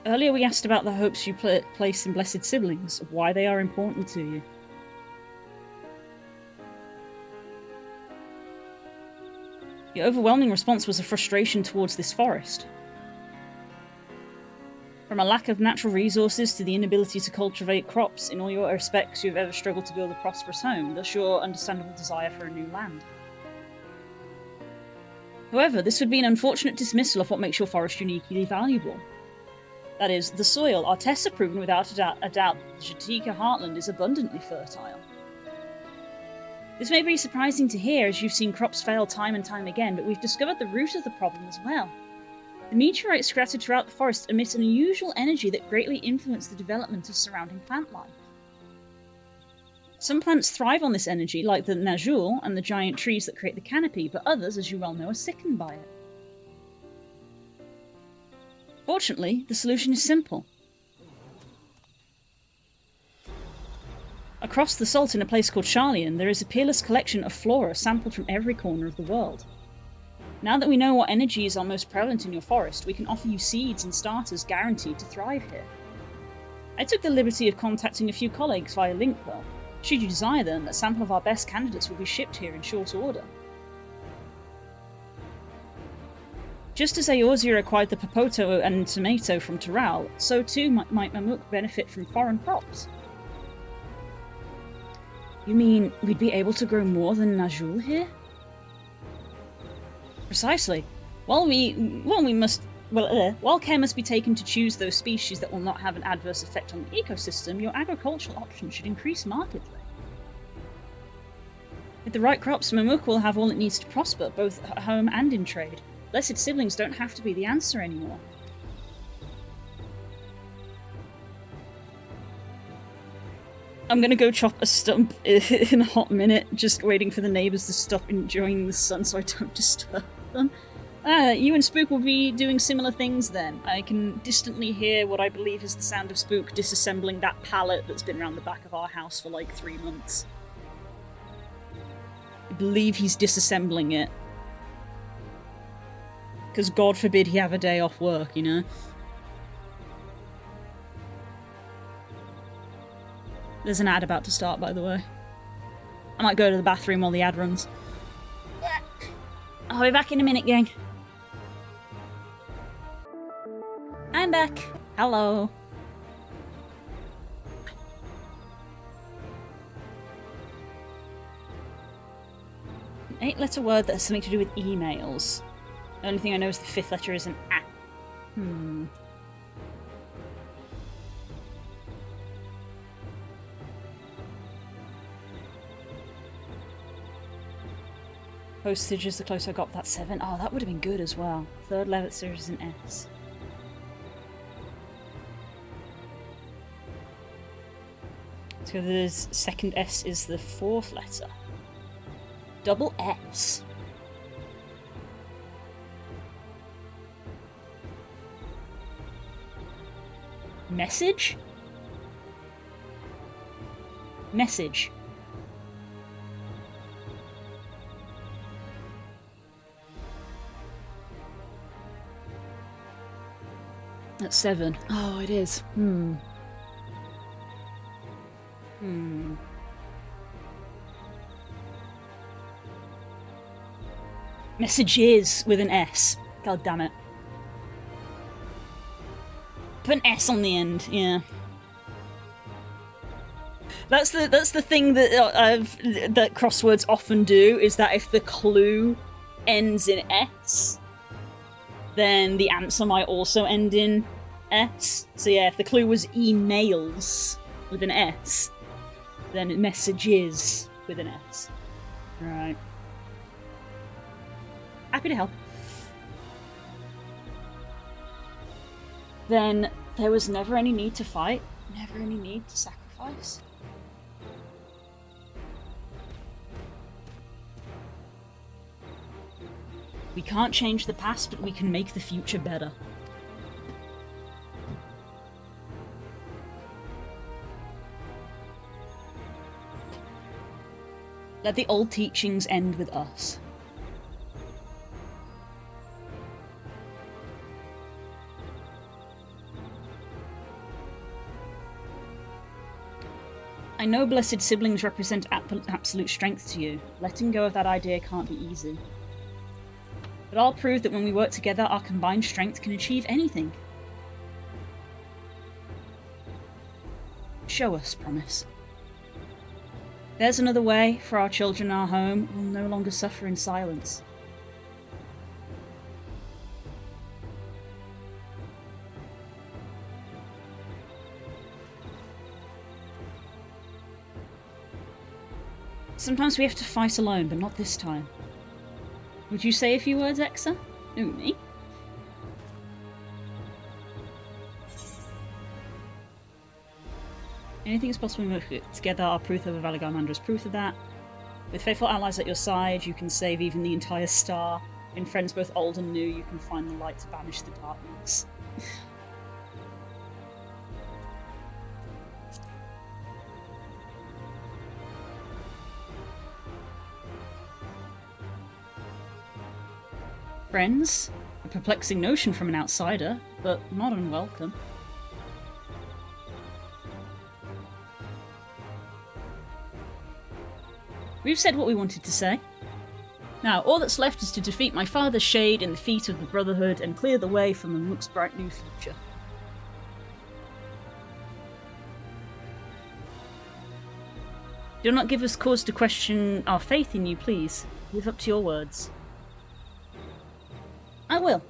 Speaker 1: Earlier we asked about the hopes you place in blessed siblings, why they are important to you. Your overwhelming response was a frustration towards this forest. From a lack of natural resources to the inability to cultivate crops, in all your respects you've ever struggled to build a prosperous home, thus your understandable desire for a new land. However, this would be an unfortunate dismissal of what makes your forest uniquely valuable. That is, the soil. Our tests have proven without a doubt that the Jatika heartland is abundantly fertile. This may be surprising to hear as you've seen crops fail time and time again, but we've discovered the root of the problem as well. The meteorites scattered throughout the forest emit an unusual energy that greatly influence the development of surrounding plant life. Some plants thrive on this energy, like the Najul and the giant trees that create the canopy, but others, as you well know, are sickened by it. Fortunately, the solution is simple. Across the salt in a place called Charlian, there is a peerless collection of flora sampled from every corner of the world. Now that we know what energies are most prevalent in your forest, we can offer you seeds and starters guaranteed to thrive here. I took the liberty of contacting a few colleagues via link though. Should you desire them, a sample of our best candidates will be shipped here in short order. Just as Eorzea acquired the Popoto and tomato from Taral, so too might Mamuk benefit from foreign crops. You mean we'd be able to grow more than Najul here? Precisely. While care must be taken to choose those species that will not have an adverse effect on the ecosystem, your agricultural options should increase markedly. With the right crops, Mamuk will have all it needs to prosper, both at home and in trade. Blessed siblings don't have to be the answer anymore. I'm gonna go chop a stump in a hot minute, just waiting for the neighbours to stop enjoying the sun so I don't disturb them. You and Spook will be doing similar things then. I can distantly hear what I believe is the sound of Spook disassembling that pallet that's been around the back of our house for like 3 months. I believe he's disassembling it. Because God forbid he have a day off work, you know? There's an ad about to start, by the way. I might go to the bathroom while the ad runs. I'll be back in a minute, gang. I'm back. Hello. An 8-letter word that has something to do with emails. The only thing I know is the 5th letter is an A. Postage is the closer I got, that 7. Oh, that would have been good as well. 3rd letter is an S. So the 2nd S is the 4th letter. Double S. Message? Message. That's 7. Oh, it is. Messages with an S. God damn it. Put an S on the end, yeah. That's the thing that that crosswords often do, is that if the clue ends in S, then the answer might also end in S. So yeah, if the clue was emails with an S, then messages with an S. Right. Happy to help. Then there was never any need to fight, never any need to sacrifice. We can't change the past, but we can make the future better. Let the old teachings end with us. I know blessed siblings represent absolute strength to you. Letting go of that idea can't be easy. But I'll prove that when we work together, our combined strength can achieve anything. Show us, promise. There's another way for our children in our home will no longer suffer in silence. Sometimes we have to fight alone, but not this time. Would you say a few words, Exa? Ooh, me? Anything is possible when we work together. Our proof of a Valagar is proof of that. With faithful allies at your side, you can save even the entire star. In friends both old and new, you can find the light to banish the darkness. Friends? A perplexing notion from an outsider, but not unwelcome. We've said what we wanted to say. Now, all that's left is to defeat my father's shade in the feet of the Brotherhood and clear the way for Mamuk's bright new future. Do not give us cause to question our faith in you, please. Live up to your words. I will.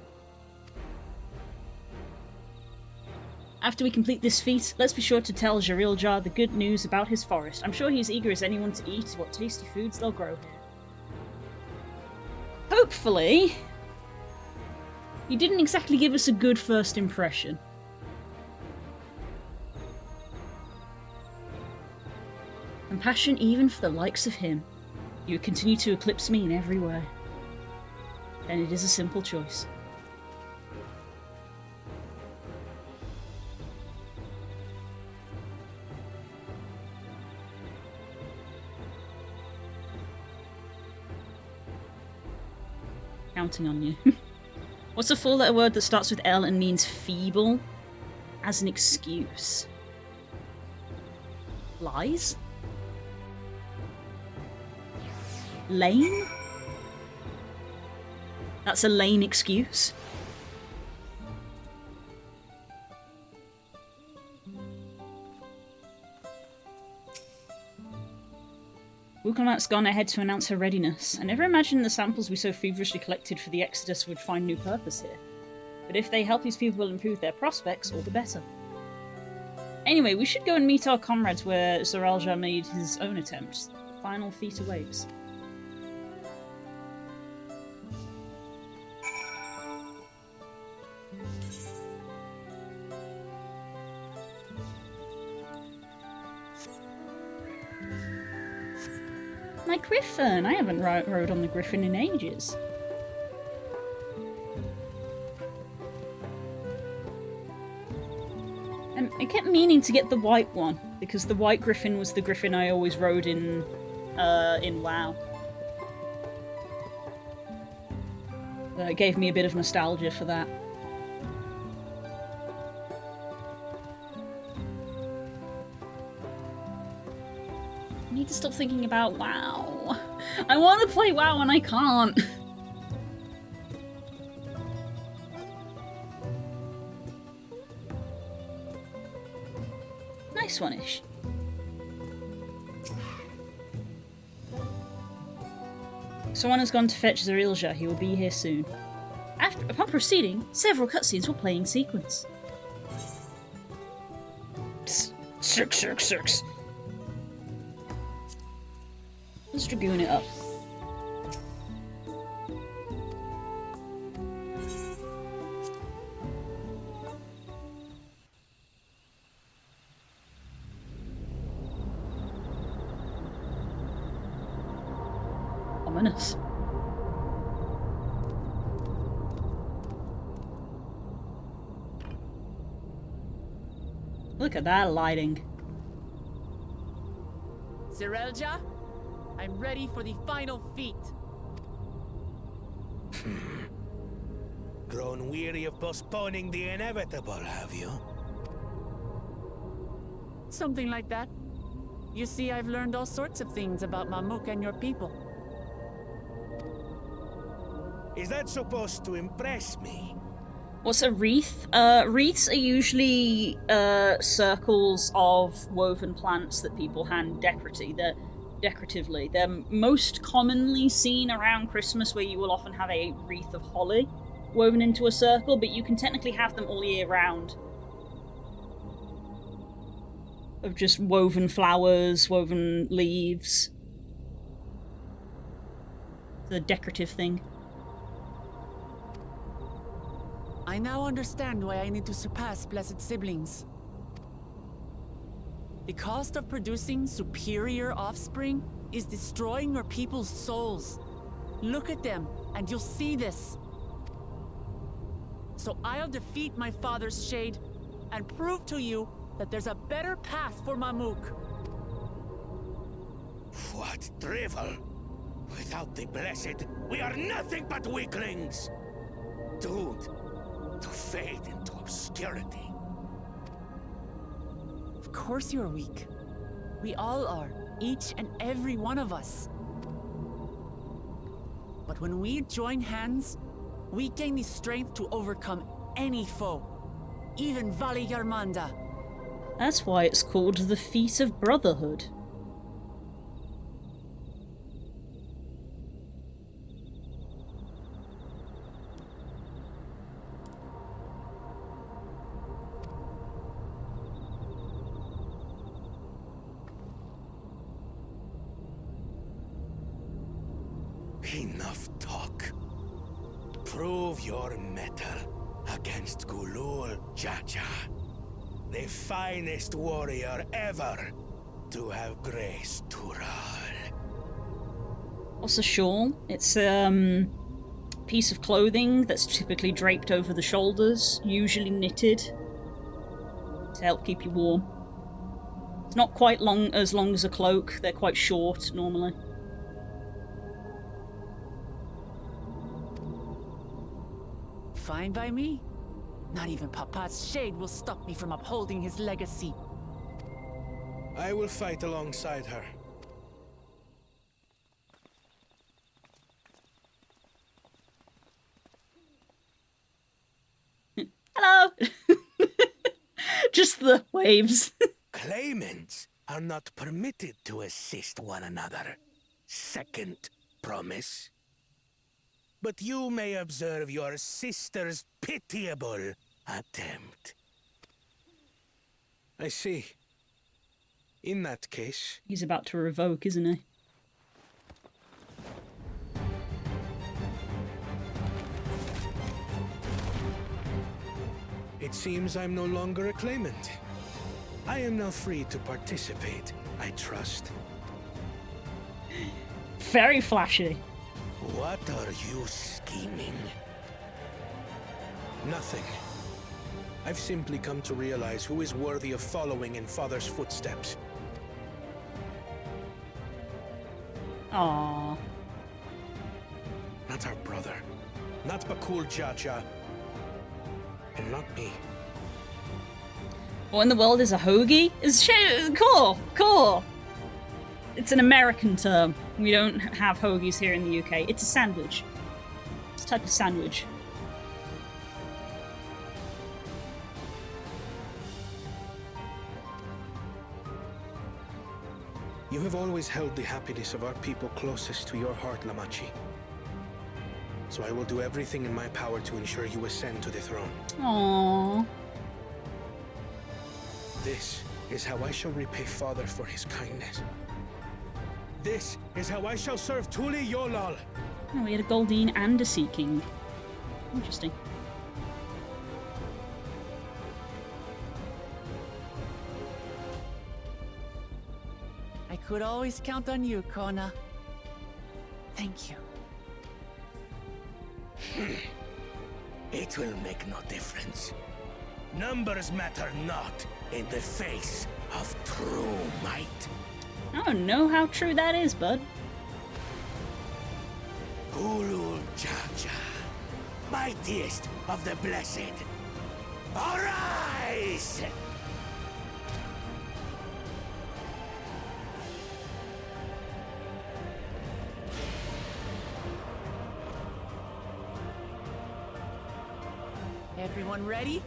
Speaker 1: After we complete this feat, let's be sure to tell Jariljar the good news about his forest. I'm sure he's eager as anyone to eat what tasty foods they'll grow here. Hopefully, he didn't exactly give us a good first impression. Compassion even for the likes of him. You continue to eclipse me in every way. And it is a simple choice. Counting on you. What's a four-letter word that starts with L and means feeble? As an excuse. Lies? Lame? That's a lame excuse. Wukalmat's gone ahead to announce her readiness. I never imagined the samples we so feverishly collected for the Exodus would find new purpose here. But if they help these people improve their prospects, all the better. Anyway, we should go and meet our comrades where Zaralja made his own attempt. The final feat awaits. My griffin! I haven't rode on the griffin in ages. And I kept meaning to get the white one, because the white griffin was the griffin I always rode in WoW. So it gave me a bit of nostalgia for that. I need to stop thinking about WoW. I want to play WoW and I can't. this one-ish. Someone has gone to fetch Zerilja. He will be here soon. Upon proceeding, several cutscenes will play in sequence. Psst. Six. Let's Dragoon it up. Ominous. Look at that lighting.
Speaker 2: Zerelja, I'm ready for the final feat.
Speaker 6: Grown weary of postponing the inevitable, have you?
Speaker 2: Something like that. You see, I've learned all sorts of things about Mamuk and your people.
Speaker 6: Is that supposed to impress me?
Speaker 1: What's a wreath? Wreaths are usually circles of woven plants that people hand decoratively. They're most commonly seen around Christmas, where you will often have a wreath of holly woven into a circle, but you can technically have them all year round. Of just woven flowers, woven leaves. It's a decorative thing.
Speaker 2: I now understand why I need to surpass blessed siblings. The cost of producing superior offspring is destroying your people's souls. Look at them, and you'll see this. So I'll defeat my father's shade, and prove to you that there's a better path for Mamuk.
Speaker 6: What drivel! Without the blessed, we are nothing but weaklings! Doomed to fade into obscurity.
Speaker 2: Of course you're weak. We all are, each and every one of us. But when we join hands, we gain the strength to overcome any foe, even Vali Yarmanda.
Speaker 1: That's why it's called the Feat of Brotherhood.
Speaker 6: Enough talk. Prove your mettle against Gulul Jaja, the finest warrior ever to have graced Tural.
Speaker 1: What's a shawl? It's a piece of clothing that's typically draped over the shoulders, usually knitted to help keep you warm. It's not quite as long as a cloak. They're quite short normally.
Speaker 2: Fine by me. Not even Papa's shade will stop me from upholding his legacy.
Speaker 5: I will fight alongside her.
Speaker 1: Hello! Just the waves.
Speaker 6: Claimants are not permitted to assist one another. Second promise. But you may observe your sister's pitiable attempt.
Speaker 5: I see. In that case...
Speaker 1: He's about to revoke, isn't he?
Speaker 5: It seems I'm no longer a claimant. I am now free to participate, I trust.
Speaker 1: Very flashy.
Speaker 6: What are you scheming?
Speaker 5: Nothing. I've simply come to realize who is worthy of following in Father's footsteps.
Speaker 1: Aww.
Speaker 5: Not our brother. Not Bakul Jaja. And not me.
Speaker 1: What in the world is a hoagie? Cool. It's an American term. We don't have hoagies here in the UK. It's a sandwich. It's a type of sandwich.
Speaker 5: You have always held the happiness of our people closest to your heart, Lamachi. So I will do everything in my power to ensure you ascend to the throne.
Speaker 1: Aww.
Speaker 5: This is how I shall repay Father for his kindness. This is how I shall serve Tuli Yolal.
Speaker 1: Oh, we had a Goldine and a Sea King. Interesting.
Speaker 2: I could always count on you, Kona. Thank you.
Speaker 6: It will make no difference. Numbers matter not in the face of true might.
Speaker 1: I don't know how true that is, bud.
Speaker 6: Gulul Jaja, mightiest of the blessed. Arise!
Speaker 2: Everyone ready?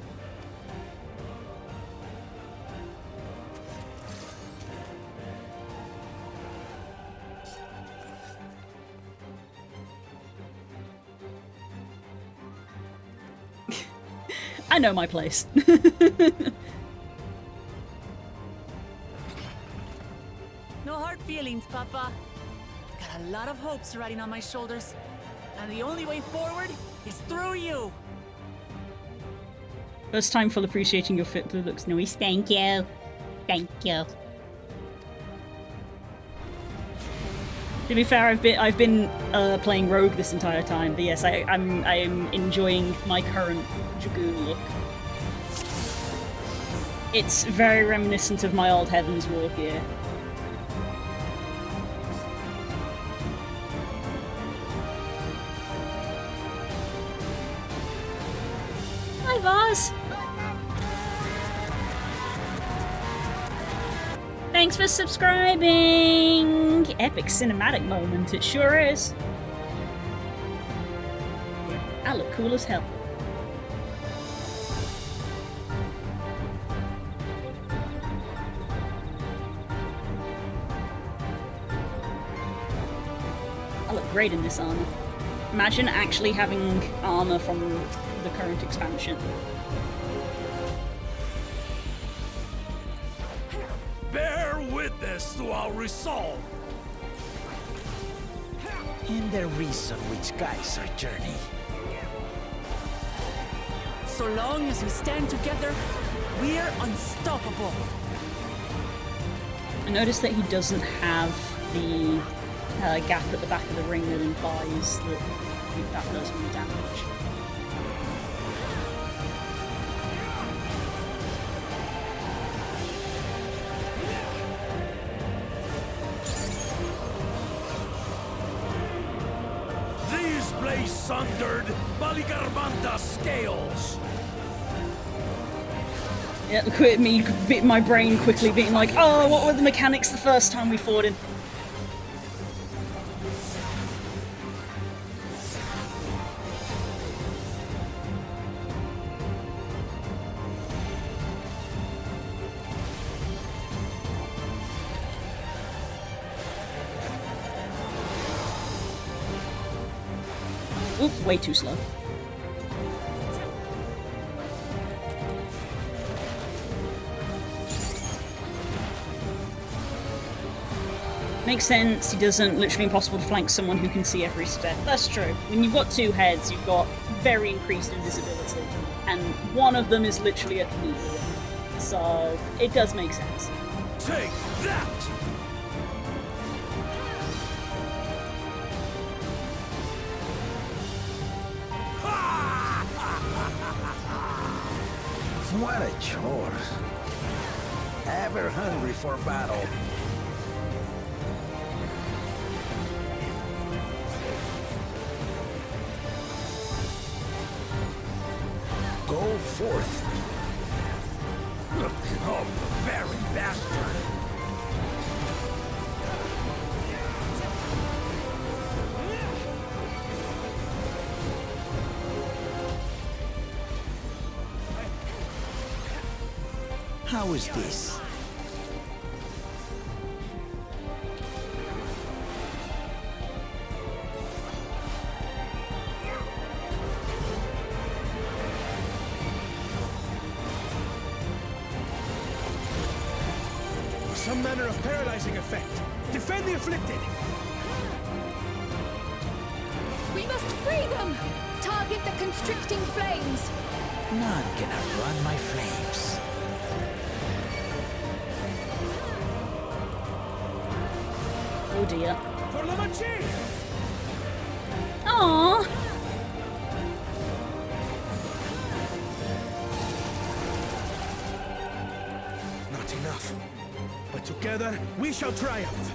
Speaker 1: I know my place.
Speaker 2: No hard feelings, Papa. I've got a lot of hopes riding on my shoulders. And the only way forward is through you.
Speaker 1: First time full appreciating your fit blue looks nice. Thank you. Thank you. To be fair, I've been playing Rogue this entire time, but yes, I'm enjoying my current Dragoon look. It's very reminiscent of my old Heaven's War gear. Hi, Vaz! Thanks for subscribing! Epic cinematic moment, it sure is. I look cool as hell. I look great in this armor. Imagine actually having armor from the current expansion.
Speaker 6: Bear witness to our resolve. And the reason which guides our journey.
Speaker 2: So long as we stand together, we're unstoppable.
Speaker 1: I noticed that he doesn't have the gap at the back of the ring that implies that that does more damage.
Speaker 6: These blaze sundered Baligarbanda scales.
Speaker 1: Yeah, my brain quickly being like, oh, what were the mechanics the first time we fought him? Oop, way too slow. Makes sense, he doesn't literally impossible to flank someone who can see every step. That's true. When you've got two heads, you've got very increased invisibility, and one of them is literally a comedian. So it does make sense.
Speaker 6: Take that!
Speaker 10: What a chore. Ever hungry for battle. Go forth.
Speaker 6: Oh, very bastard!
Speaker 10: How is this?
Speaker 6: some manner of paralyzing effect. Defend the afflicted!
Speaker 11: We must free them! Target the constricting flames!
Speaker 10: None can outrun my flames.
Speaker 1: Oh dear.
Speaker 6: For Lamachi!
Speaker 1: Aww.
Speaker 6: Not enough. But together, we shall triumph.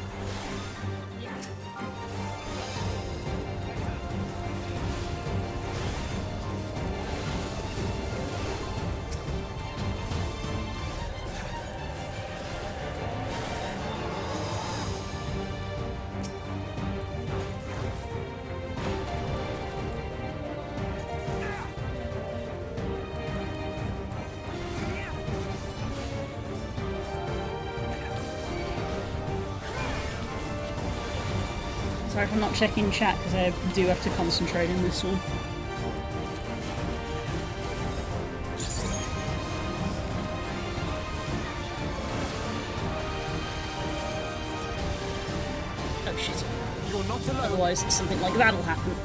Speaker 1: Sorry if I'm not checking chat because I do have to concentrate in this one. Oh shit.
Speaker 2: You're not alone.
Speaker 1: Otherwise something like that'll happen.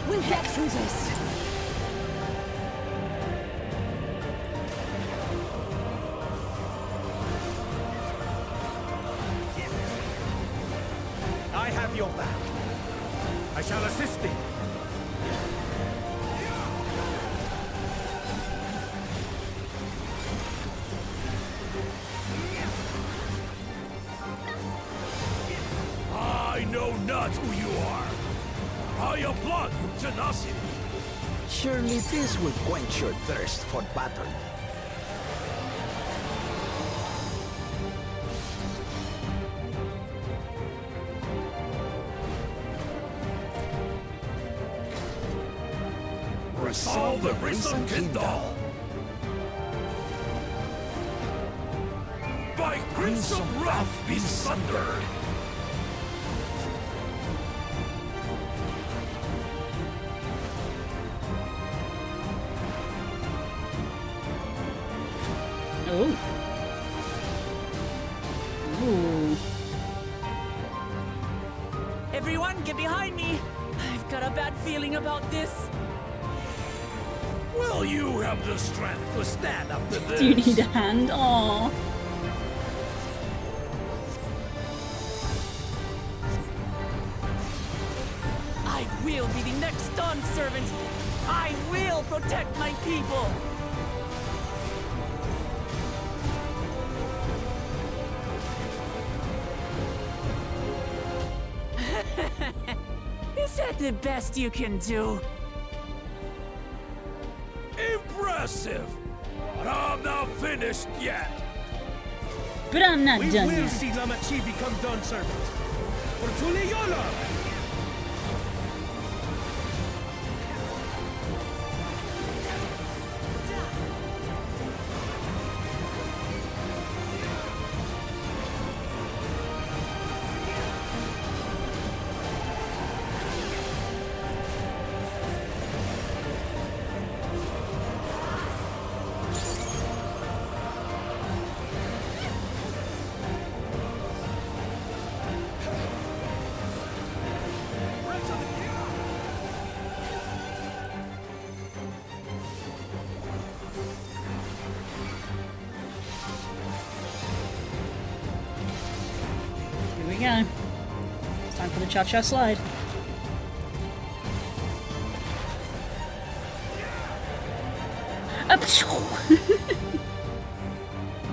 Speaker 11: We'll get through this!
Speaker 6: I have your back. I shall assist thee.
Speaker 9: I know not who you are. I applaud your tenacity.
Speaker 10: Surely this will quench your thirst for battle.
Speaker 9: Resolve the Risen Kindle. By Crimson Wrath be sundered.
Speaker 1: Oh. Ooh.
Speaker 2: Everyone, get behind me! I've got a bad feeling about this.
Speaker 9: Will you have the strength to stand up to this?
Speaker 1: Do you need a hand? Aww.
Speaker 2: I will be the next Dawn servant. I will protect my people. Is that the best you can do?
Speaker 9: Impressive! But I'm not finished yet.
Speaker 1: But I'm not
Speaker 6: We
Speaker 1: done
Speaker 6: will
Speaker 1: yet.
Speaker 6: see Lamachi become Dawn servant. For Tuliyola!
Speaker 1: Time for the cha-cha slide.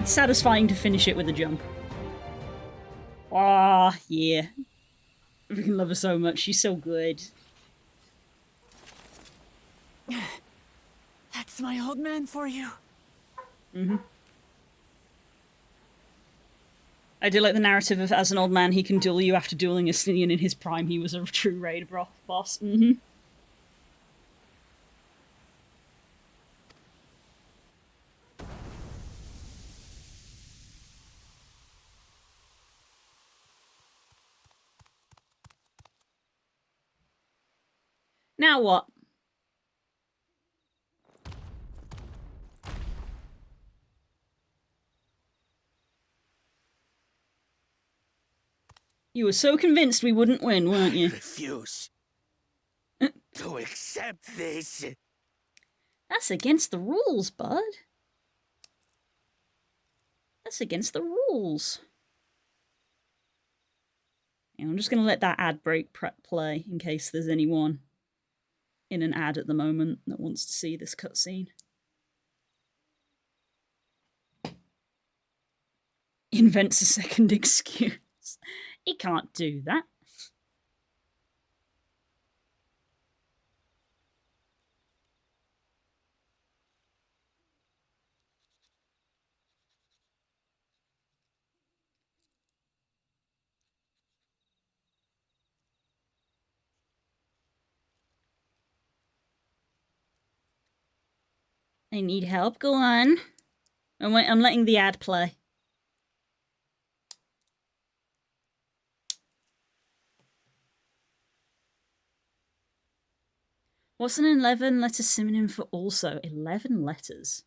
Speaker 1: It's satisfying to finish it with a jump. Ah, yeah. I freaking love her so much. She's so good.
Speaker 2: That's my old man for you.
Speaker 1: Mm-hmm. I do like the narrative of as an old man he can duel you after dueling a Justinian in his prime. He was a true raid boss. Mm-hmm. Now what? You were so convinced we wouldn't win, weren't you?
Speaker 6: I refuse to accept this.
Speaker 1: That's against the rules, bud. That's against the rules. Yeah, I'm just going to let that ad break play in case there's anyone in an ad at the moment that wants to see this cutscene. Invents a second excuse. He can't do that. I need help. Go on. I'm letting the ad play. What's an 11-letter synonym for also? 11 letters.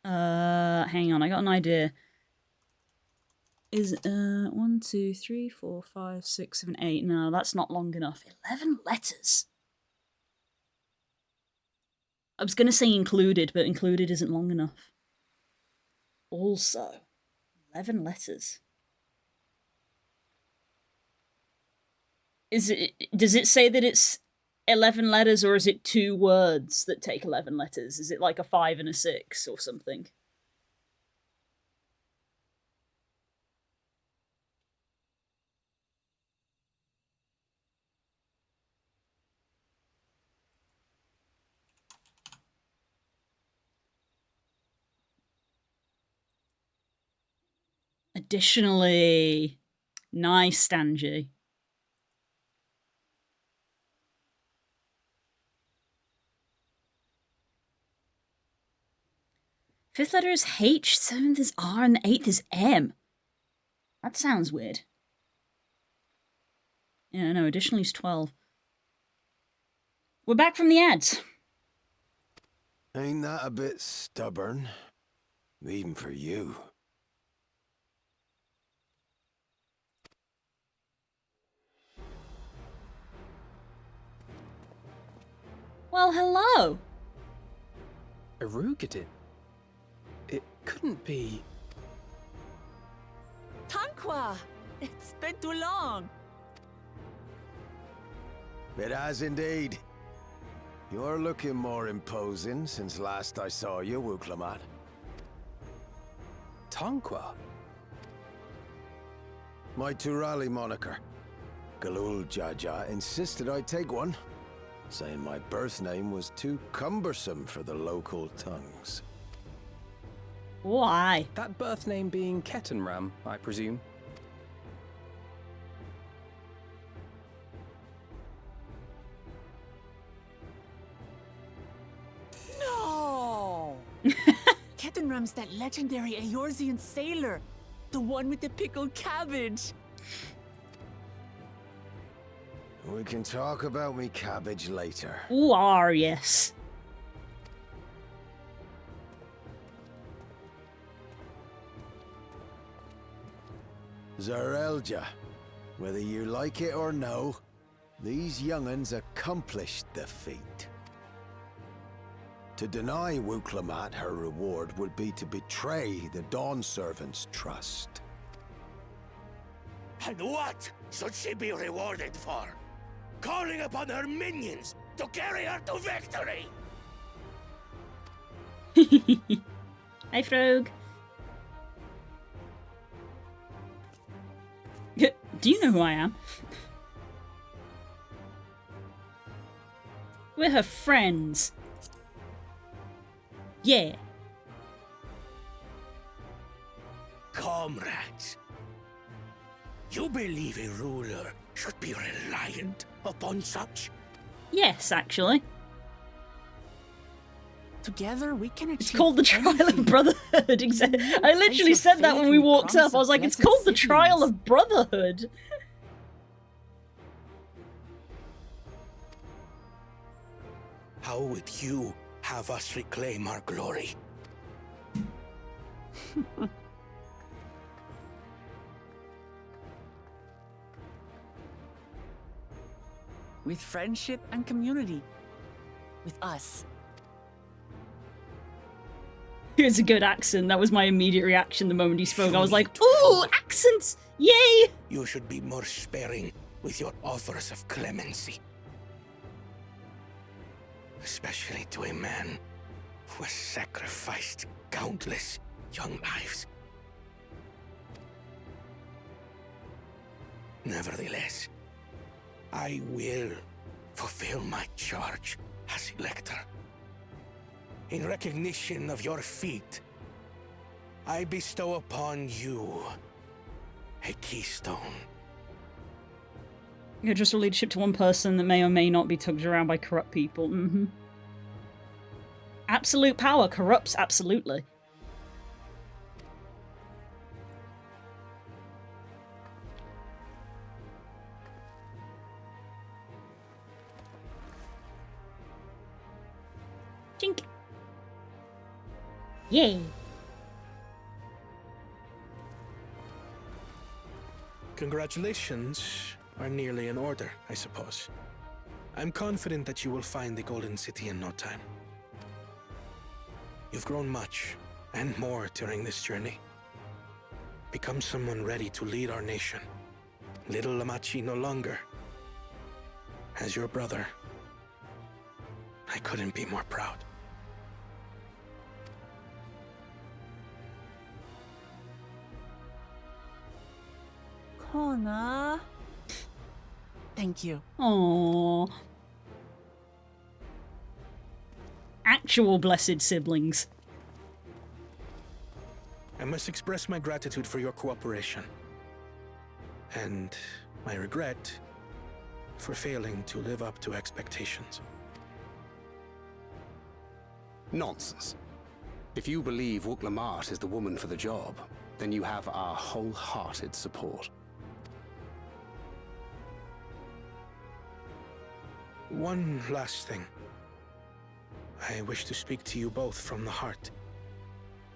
Speaker 1: Hang on, I got an idea. Is 1, 2, 3, 4, 5, 6, 7, 8. No, that's not long enough. 11 letters. I was gonna say included, but included isn't long enough. Also, 11 letters. Does it say that it's 11 letters, or is it 2 words that take 11 letters? Is it like a 5 and a 6 or something? Additionally, nice, Stanji. Fifth letter is H, 7th is R, and the 8th is M. That sounds weird. Yeah, no, additionally is 12. We're back from the ads.
Speaker 10: Ain't that a bit stubborn? Even for you.
Speaker 1: Well, hello.
Speaker 4: Arugadin? It couldn't be...
Speaker 2: Tanqua! It's been too long.
Speaker 10: It has indeed. You're looking more imposing since last I saw you, Wuklamat.
Speaker 4: Tanqua?
Speaker 10: My Turali moniker. Galul Jaja insisted I take one, saying my birth name was too cumbersome for the local tongues.
Speaker 1: Why?
Speaker 4: That birth name being Ketenram, I presume.
Speaker 2: No! Ketenram's that legendary Eorzean sailor. The one with the pickled cabbage.
Speaker 10: We can talk about me cabbage later.
Speaker 1: Yes.
Speaker 10: Zarelja, whether you like it or no, these young'uns accomplished the feat. To deny Wuklamat her reward would be to betray the Dawn Servant's trust.
Speaker 6: And what should she be rewarded for? Calling upon her minions to carry her to victory!
Speaker 1: Hey, Frog. Do you know who I am? We're her friends. Yeah.
Speaker 6: Comrades, you believe a ruler should be reliant upon such?
Speaker 1: Yes, actually.
Speaker 2: Together we can achieve.
Speaker 1: It's called the Trial of Brotherhood. Exactly. I literally said that when we walked up. I was like, it's called the Trial of Brotherhood.
Speaker 6: How would you have us reclaim our glory?
Speaker 2: With friendship and community. With us.
Speaker 1: It's a good accent. That was my immediate reaction the moment he spoke. I was like, ooh, accents! Yay!
Speaker 6: You should be more sparing with your offers of clemency. Especially to a man who has sacrificed countless young lives. Nevertheless, I will fulfill my charge as Elector. In recognition of your feat, I bestow upon you a keystone.
Speaker 1: You just leadership to one person that may or may not be tugged around by corrupt people. Absolute power corrupts absolutely. Chink. Yay.
Speaker 5: Congratulations are nearly in order, I suppose. I'm confident that you will find the Golden City in no time. You've grown much, and more during this journey. Become someone ready to lead our nation. Little Lamachi no longer. As your brother, I couldn't be more proud.
Speaker 2: Kona. Thank you.
Speaker 1: Aww. Actual blessed siblings.
Speaker 5: I must express my gratitude for your cooperation. And my regret for failing to live up to expectations.
Speaker 12: Nonsense. If you believe Wuk-Lamat is the woman for the job, then you have our wholehearted support.
Speaker 5: One last thing. I wish to speak to you both from the heart.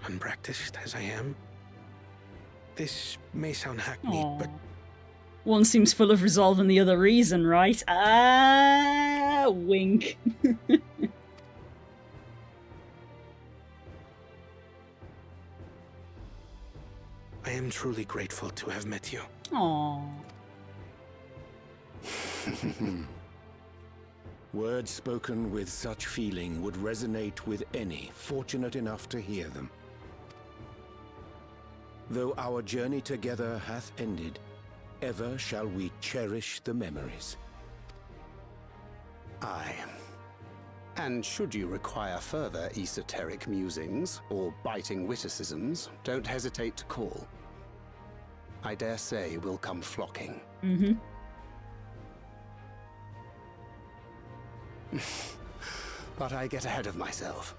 Speaker 5: Unpracticed as I am. This may sound hackneyed, but...
Speaker 1: One seems full of resolve and the other reason, right? Ah, wink.
Speaker 5: I am truly grateful to have met you.
Speaker 1: Aww.
Speaker 10: Words spoken with such feeling would resonate with any fortunate enough to hear them. Though our journey together hath ended, ever shall we cherish the memories.
Speaker 12: Aye. And should you require further esoteric musings or biting witticisms, don't hesitate to call. I dare say we'll come flocking. But I get ahead of myself.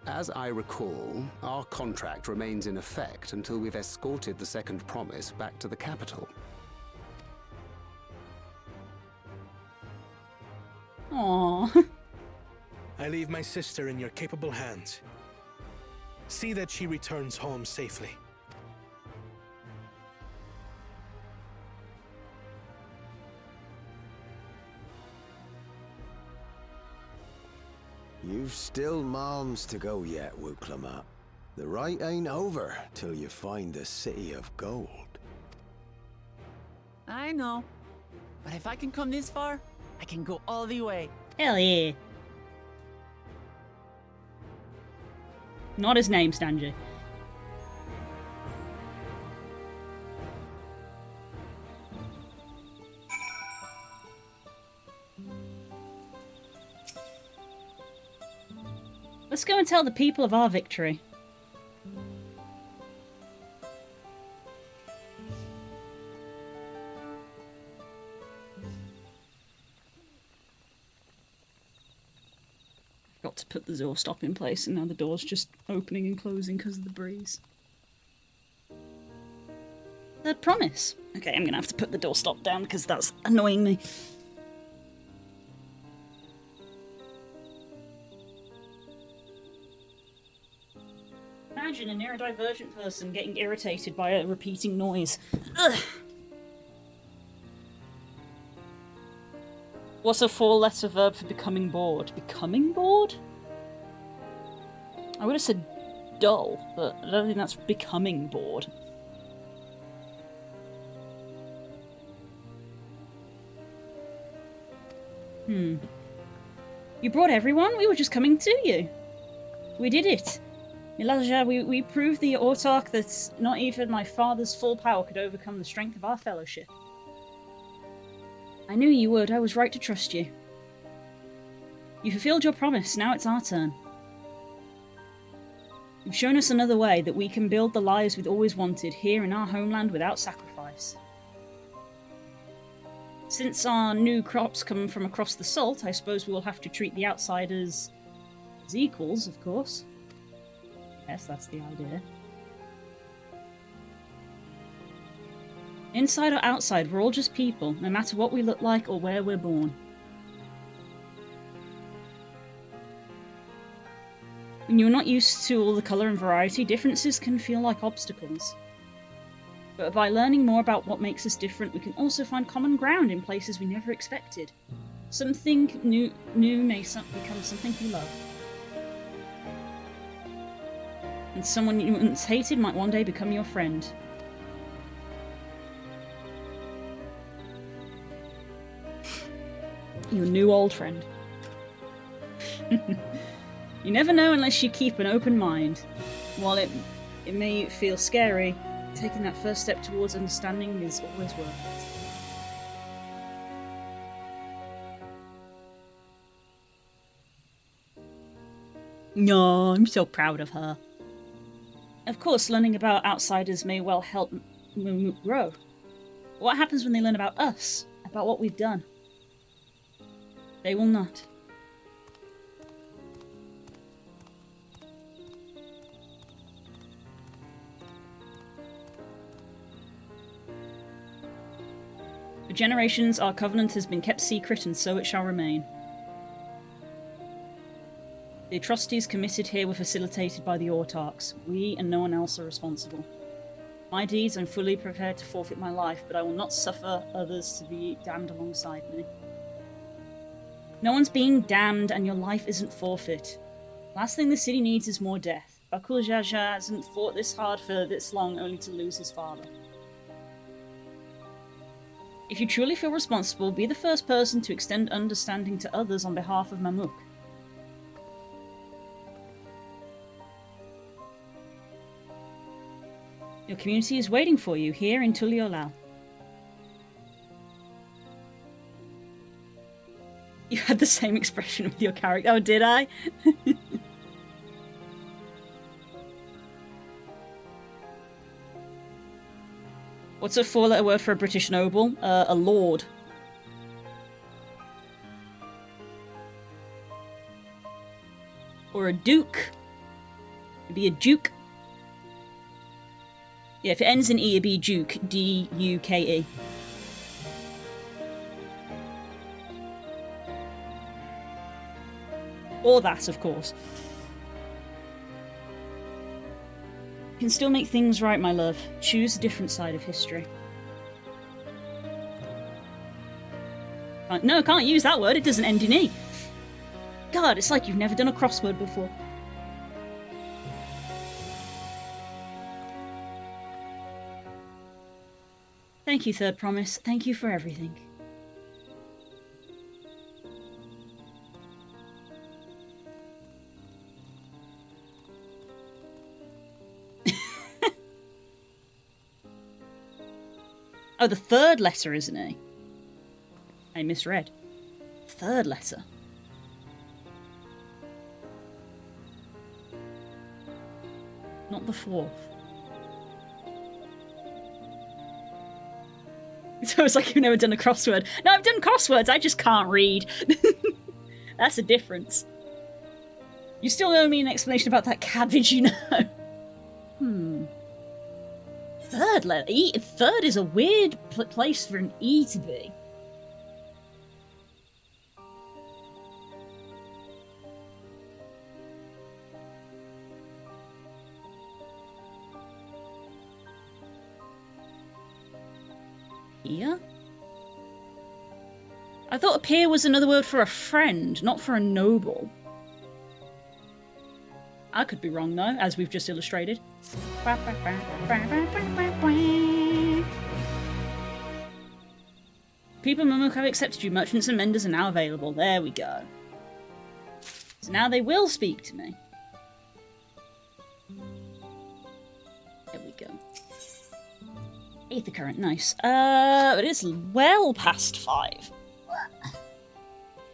Speaker 12: As I recall, our contract remains in effect until we've escorted the second promise back to the capital.
Speaker 1: Aww.
Speaker 5: I leave my sister in your capable hands. See that she returns home safely.
Speaker 10: You've still malms to go yet, Wuk-Lamat. The rite ain't over till you find the City of Gold.
Speaker 2: I know. But if I can come this far, I can go all the way.
Speaker 1: Hell yeah. Not his name, Stanji. Let's go and tell the people of our victory. Got to put the door stop in place, and now the door's just opening and closing because of the breeze. Third promise. Okay, I'm gonna have to put the door stop down because that's annoying me. Imagine a neurodivergent person getting irritated by a repeating noise. Ugh. What's a four-letter verb for becoming bored? Becoming bored? I would have said dull, but I don't think that's becoming bored. You brought everyone? We were just coming to you. We did it. Elijah, we proved the autarch that not even my father's full power could overcome the strength of our fellowship. I knew you would. I was right to trust you. You fulfilled your promise. Now it's our turn. You've shown us another way that we can build the lives we'd always wanted here in our homeland without sacrifice. Since our new crops come from across the salt, I suppose we will have to treat the outsiders as equals, of course. Yes, that's the idea. Inside or outside, we're all just people, no matter what we look like or where we're born. When you're not used to all the colour and variety, differences can feel like obstacles. But by learning more about what makes us different, we can also find common ground in places we never expected. Something new may become something we love. And someone you once hated might one day become your friend. Your new old friend. You never know unless you keep an open mind. While it may feel scary, taking that first step towards understanding is always worth it. No, I'm so proud of her. Of course, learning about outsiders may well help Mammoth grow. What happens when they learn about us? About what we've done? They will not. For generations, our covenant has been kept secret, and so it shall remain. The atrocities committed here were facilitated by the autarchs. We and no one else are responsible. My deeds, I'm fully prepared to forfeit my life, but I will not suffer others to be damned alongside me. No one's being damned, and your life isn't forfeit. Last thing the city needs is more death. Bakul Jaja hasn't fought this hard for this long only to lose his father. If you truly feel responsible, be the first person to extend understanding to others on behalf of Mammoth. Your community is waiting for you here in Tuliolal. You had the same expression with your character. Oh, did I? What's a four-letter word for a British noble? A lord. Or a duke. It'd be a duke. Yeah, if it ends in E, it'd be duke. D-U-K-E. Or that, of course. You can still make things right, my love. Choose a different side of history. No, can't use that word. It doesn't end in E. God, it's like you've never done a crossword before. Thank you, Third Promise. Thank you for everything. Oh, the third letter, isn't it? I misread. Third letter. Not the fourth. So it's like you've never done a crossword. No, I've done crosswords, I just can't read. That's a difference. You still owe me an explanation about that cabbage, you know. Third letter. E. Third is a weird place for an E to be. Here? I thought a peer was another word for a friend, not for a noble. I could be wrong though, as we've just illustrated. People in Mamuk have accepted you. Merchants and menders are now available. There we go. So now they will speak to me. There we go. Aether current, nice. It is well past 5.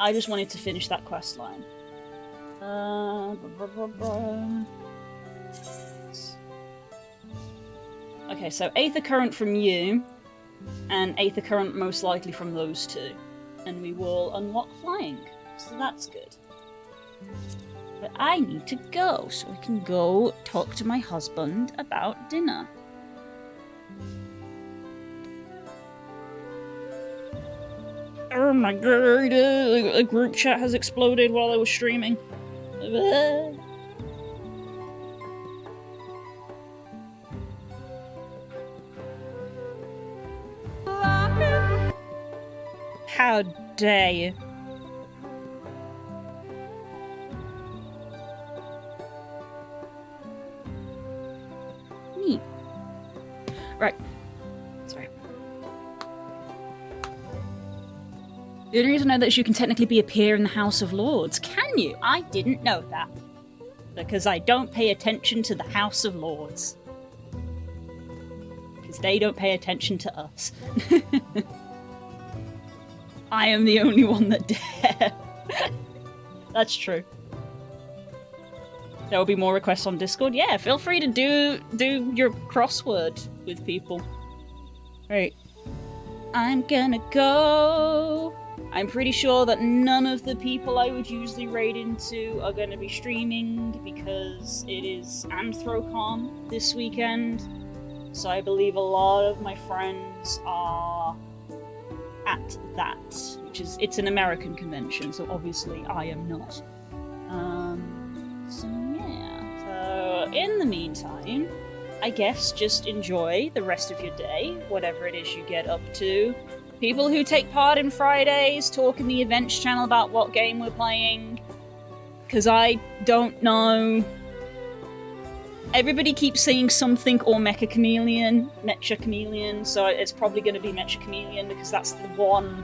Speaker 1: I just wanted to finish that quest line. Okay, so Aether current from you, and Aether current most likely from those two. And we will unlock flying, so that's good. But I need to go, so I can go talk to my husband about dinner. Oh my god, a group chat has exploded while I was streaming. How dare you? Neat. Right. Sorry. The only reason I know that you can technically be a peer in the House of Lords. Can you? I didn't know that. Because I don't pay attention to the House of Lords. Because they don't pay attention to us. I am the only one that dare. That's true. There will be more requests on Discord. Yeah, feel free to do your crossword with people. Right. I'm gonna go. I'm pretty sure that none of the people I would usually raid into are going to be streaming because it is Anthrocon this weekend. So I believe a lot of my friends are at that, which is, it's an American convention, so obviously I am not. So yeah. So in the meantime, I guess just enjoy the rest of your day, whatever it is you get up to. People who take part in Fridays talk in the events channel about what game we're playing, because I don't know. Everybody keeps saying something or Mecha Chameleon, so it's probably going to be Mecha Chameleon because that's the one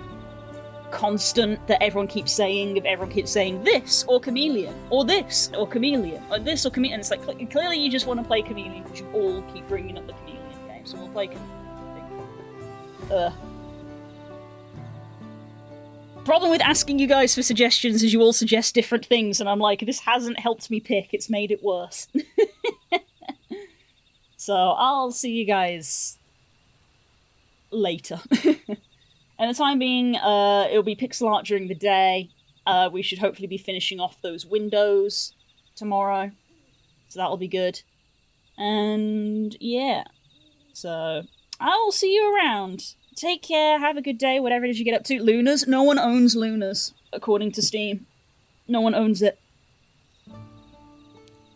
Speaker 1: constant that everyone keeps saying. If everyone keeps saying this or Chameleon, or this or Chameleon, or this or Chameleon, it's like clearly you just want to play Chameleon because you all keep bringing up the Chameleon game, so we'll play Chameleon. Problem with asking you guys for suggestions is you all suggest different things, and I'm like, this hasn't helped me pick, it's made it worse. So I'll see you guys later. And the time being, it'll be pixel art during the day. We should hopefully be finishing off those windows tomorrow, so that'll be good. And yeah, so I'll see you around. Take care, have a good day, whatever it is you get up to. Lunas? No one owns Lunas, according to Steam. No one owns it.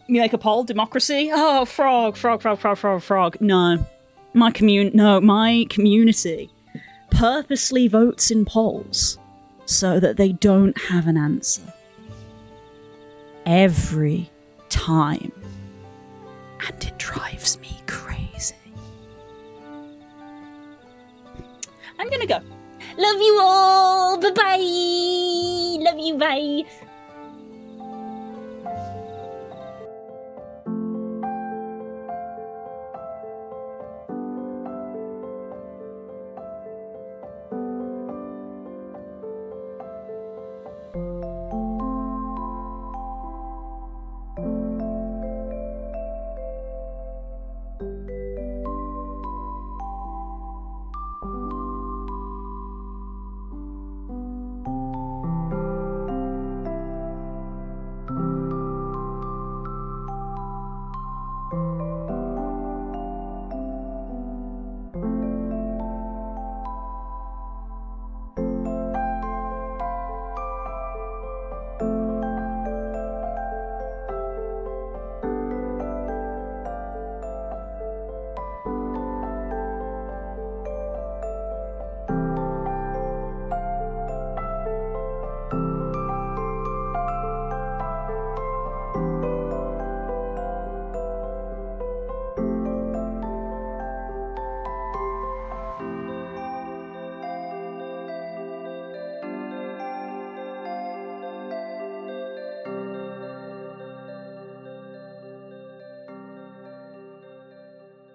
Speaker 1: You make a poll? Democracy? Oh, frog. No. My community purposely votes in polls so that they don't have an answer. Every time. And it drives me crazy. I'm gonna go. Love you all. Bye bye. Love you. Bye.